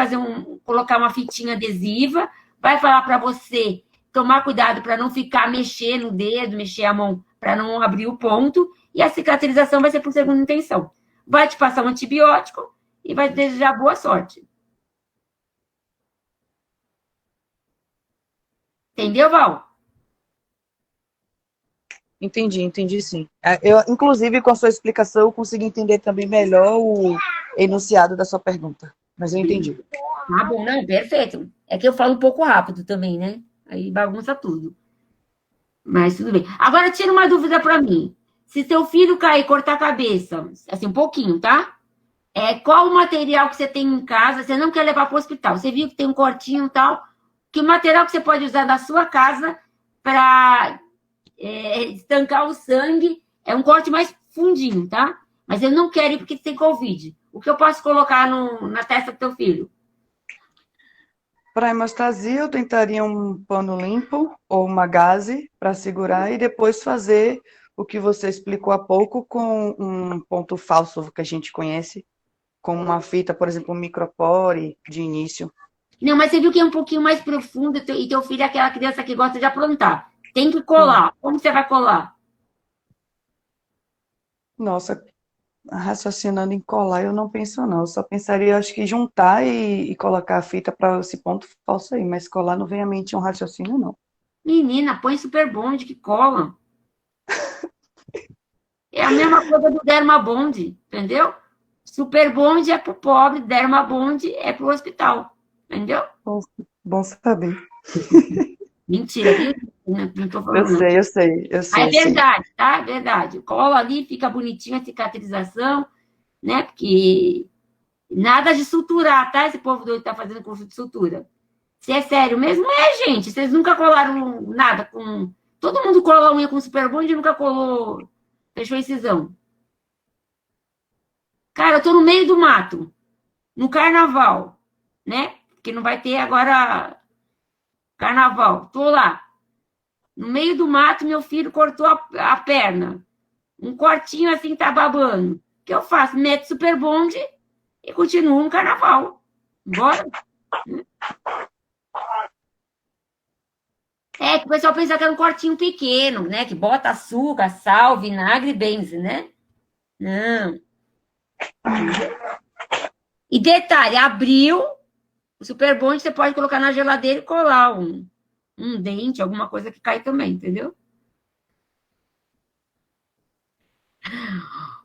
S1: colocar uma fitinha adesiva, vai falar para você tomar cuidado para não ficar mexendo o dedo, mexer a mão, para não abrir o ponto, e a cicatrização vai ser por segunda intenção. Vai te passar um antibiótico e vai te desejar boa sorte. Entendeu, Val?
S9: Entendi sim. Inclusive, com a sua explicação, eu consegui entender também melhor o enunciado da sua pergunta. Mas eu entendi.
S1: Ah, bom, não, perfeito. É que eu falo um pouco rápido também, né? Aí bagunça tudo. Mas tudo bem. Agora, tira uma dúvida para mim. Se seu filho cair e cortar a cabeça, assim, um pouquinho, tá? Qual o material que você tem em casa, você não quer levar para o hospital? Você viu que tem um cortinho e tal. Que material que você pode usar da sua casa para estancar o sangue? É um corte mais fundinho, tá? Mas eu não quero ir porque tem Covid. O que eu posso colocar na testa do teu filho?
S9: Para hemostasia, eu tentaria um pano limpo ou uma gaze para segurar e depois fazer o que você explicou há pouco com um ponto falso que a gente conhece, como uma fita, por exemplo, um micropore de início.
S1: Não, mas você viu que é um pouquinho mais profundo e teu filho é aquela criança que gosta de aprontar. Tem que colar. Como você vai colar?
S9: Nossa, raciocinando em colar, eu não penso não. Eu só pensaria, acho que juntar e colocar a fita para esse ponto falso aí. Mas colar não vem à mente um raciocínio, não.
S1: Menina, põe Super Bond que cola. É a mesma coisa do Dermabond, entendeu? Super Bond é pro pobre, Dermabond é pro hospital. Entendeu?
S9: Bom saber.
S1: Mentira, viu? Não tô falando.
S9: Eu sei.
S1: É verdade, tá? É verdade. Cola ali, fica bonitinho a cicatrização, né? Porque nada de suturar, tá? Esse povo doido tá fazendo curso de sutura. Se é sério mesmo, gente. Vocês nunca colaram nada com... Todo mundo cola a unha com Super Bond e nunca colou... Fechou incisão. Cara, eu tô no meio do mato. No carnaval, né? Porque não vai ter agora carnaval. Tô lá. No meio do mato, meu filho cortou a perna. Um cortinho assim, tá babando. O que eu faço? Meto Super Bond e continuo no carnaval. Bora? Que o pessoal pensa que é um cortinho pequeno, né? Que bota açúcar, sal, vinagre e benze, né? Não. E detalhe, abriu o Super Bond, você pode colocar na geladeira e colar um dente, alguma coisa que cai também, entendeu?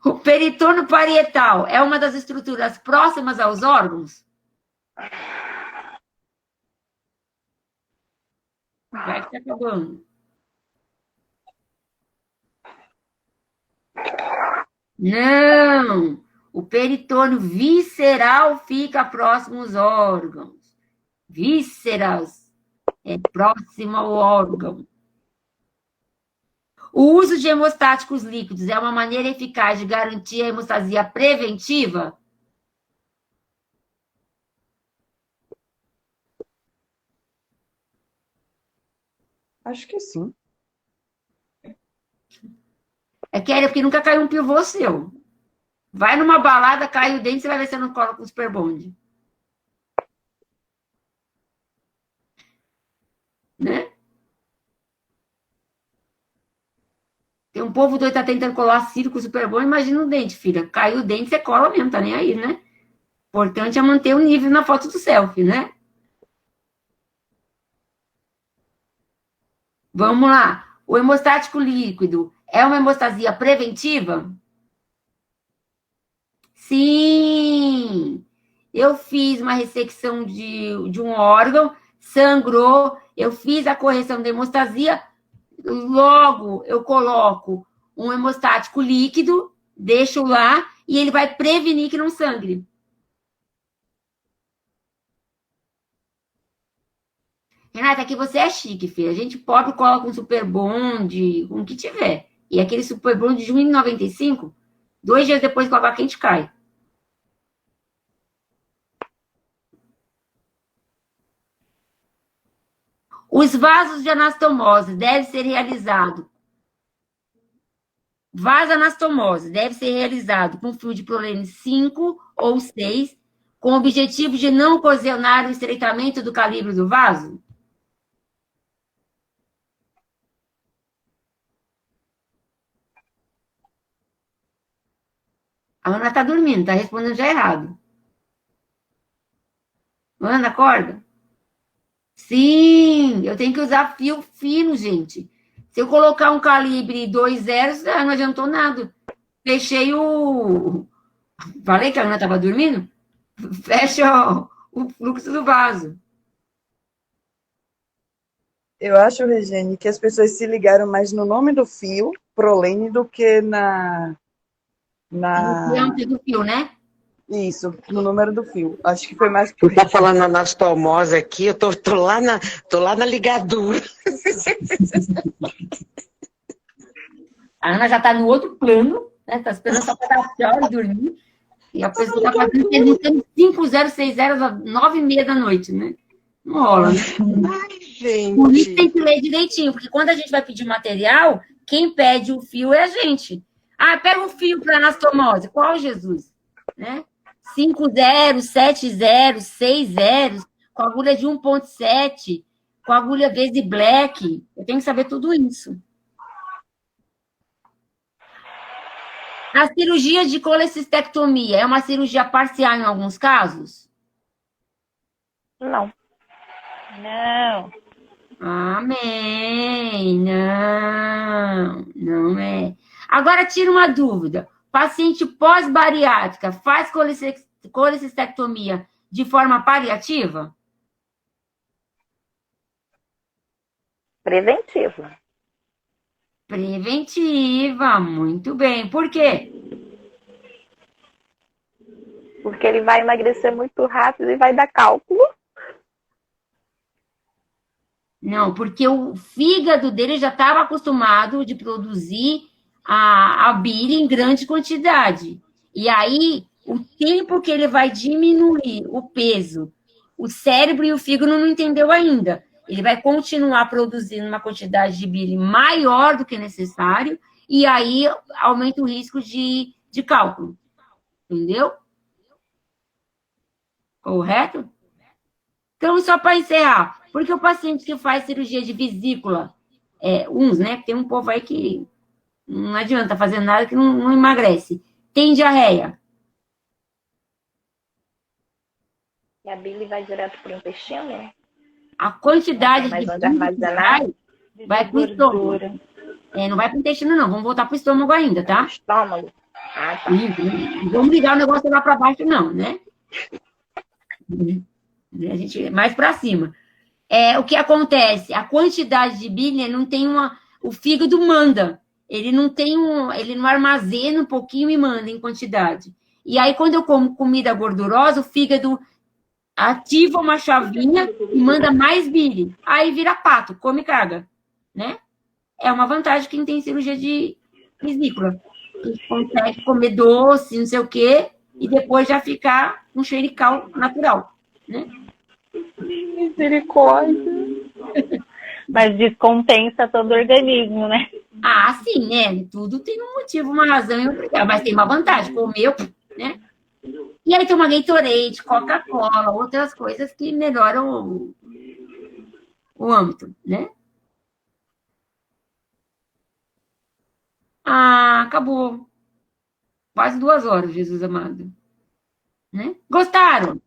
S1: O peritônio parietal é uma das estruturas próximas aos órgãos? Vai que tá acabando. Não! O peritônio visceral fica próximo aos órgãos. Vísceras é próximo ao órgão. O uso de hemostáticos líquidos é uma maneira eficaz de garantir a hemostasia preventiva?
S9: Acho que sim.
S1: Kelly, porque nunca caiu um pivô seu. Vai numa balada, cai o dente, você vai ver se você não cola com o Super Bond. Né? Tem um povo doido que tá tentando colar cílio com o Super Bond, imagina o dente, filha. Caiu o dente, você cola mesmo, tá nem aí, né? O importante é manter o nível na foto do selfie, né? Vamos lá. O hemostático líquido é uma hemostasia preventiva? Sim! Eu fiz uma ressecção de um órgão, sangrou, eu fiz a correção da hemostasia, logo eu coloco um hemostático líquido, deixo lá, e ele vai prevenir que não sangre. Renata, aqui você é chique, filha. A gente pobre cola com Super Bond, com o que tiver. E aquele Super Bond de 1,95, 2 dias depois que a água quente cai. Os vasos de anastomose devem ser realizados. Vasanastomose deve ser realizado com fio de prolene 5 ou 6, com o objetivo de não ocasionar o estreitamento do calibre do vaso? A Ana tá dormindo, tá respondendo já errado. Ana, acorda. Sim, eu tenho que usar fio fino, gente. Se eu colocar um calibre 2.0, não adiantou nada. Fechei o... Falei que a Ana estava dormindo? Fecha o fluxo do vaso.
S9: Eu acho, Regine, que as pessoas se ligaram mais no nome do fio, Prolene, do que
S1: No diâmetro do fio, né?
S9: Isso, no número do fio. Acho que foi mais
S4: Tu
S9: por
S4: tá
S9: isso.
S4: falando anastomose aqui, eu tô lá na ligadura.
S1: A Ana já está no outro plano, né? Está esperando só para dar tchau e dormir. E a pessoa está fazendo perguntando 5060 às 9h30 da noite, né? Não rola, né?
S4: Ai, gente.
S1: Por isso tem que ler direitinho, porque quando a gente vai pedir material, quem pede o fio é a gente. Ah, pega o fio para anastomose. Qual, Jesus? Né? 5 zeros, 7 zeros, 6 zeros, com agulha de 1,7, com agulha Vese Black. Eu tenho que saber tudo isso. A cirurgia de colecistectomia é uma cirurgia parcial em alguns casos?
S11: Não.
S2: Não.
S1: Amém. Não é. Agora tira uma dúvida. Paciente pós-bariátrica faz colecistectomia de forma paliativa?
S11: Preventiva.
S1: Preventiva, muito bem. Por quê?
S11: Porque ele vai emagrecer muito rápido e vai dar cálculo.
S1: Não, porque o fígado dele já estava acostumado de produzir a bile em grande quantidade. E aí, o tempo que ele vai diminuir o peso, o cérebro e o fígado não entendeu ainda. Ele vai continuar produzindo uma quantidade de bile maior do que necessário, e aí aumenta o risco de cálculo. Entendeu? Correto? Então, só para encerrar, porque o paciente que faz cirurgia de vesícula, uns, né? Tem um povo aí que não adianta fazer nada que não emagrece. Tem diarreia.
S11: E a bile vai direto para o intestino, né?
S1: A quantidade
S11: Mas
S1: de
S11: onde
S1: bile
S11: armazenar?
S1: vai para o estômago. Não vai para o intestino, não. Vamos voltar para o estômago ainda, tá?
S11: Estômago. Ah, tá.
S1: Não vamos ligar o negócio lá para baixo, não, né? A gente mais para cima. O que acontece? A quantidade de bile não tem uma. O fígado manda. Ele não tem ele não armazena um pouquinho e manda em quantidade. E aí, quando eu como comida gordurosa, o fígado ativa uma chavinha e manda mais bile. Aí vira pato, come e caga, né? É uma vantagem quem tem cirurgia de vesícula. Que consegue comer doce, não sei o quê, e depois já ficar um xerical natural, né?
S11: Misericórdia.
S2: Mas descompensa todo o organismo, né?
S1: Ah, sim, né? Tudo tem um motivo, uma razão e um porquê. Mas tem uma vantagem, comeu, né? E aí tem uma Gatorade, Coca-Cola, outras coisas que melhoram o âmbito, né? Ah, acabou. Quase 2 horas, Jesus amado. Né? Gostaram?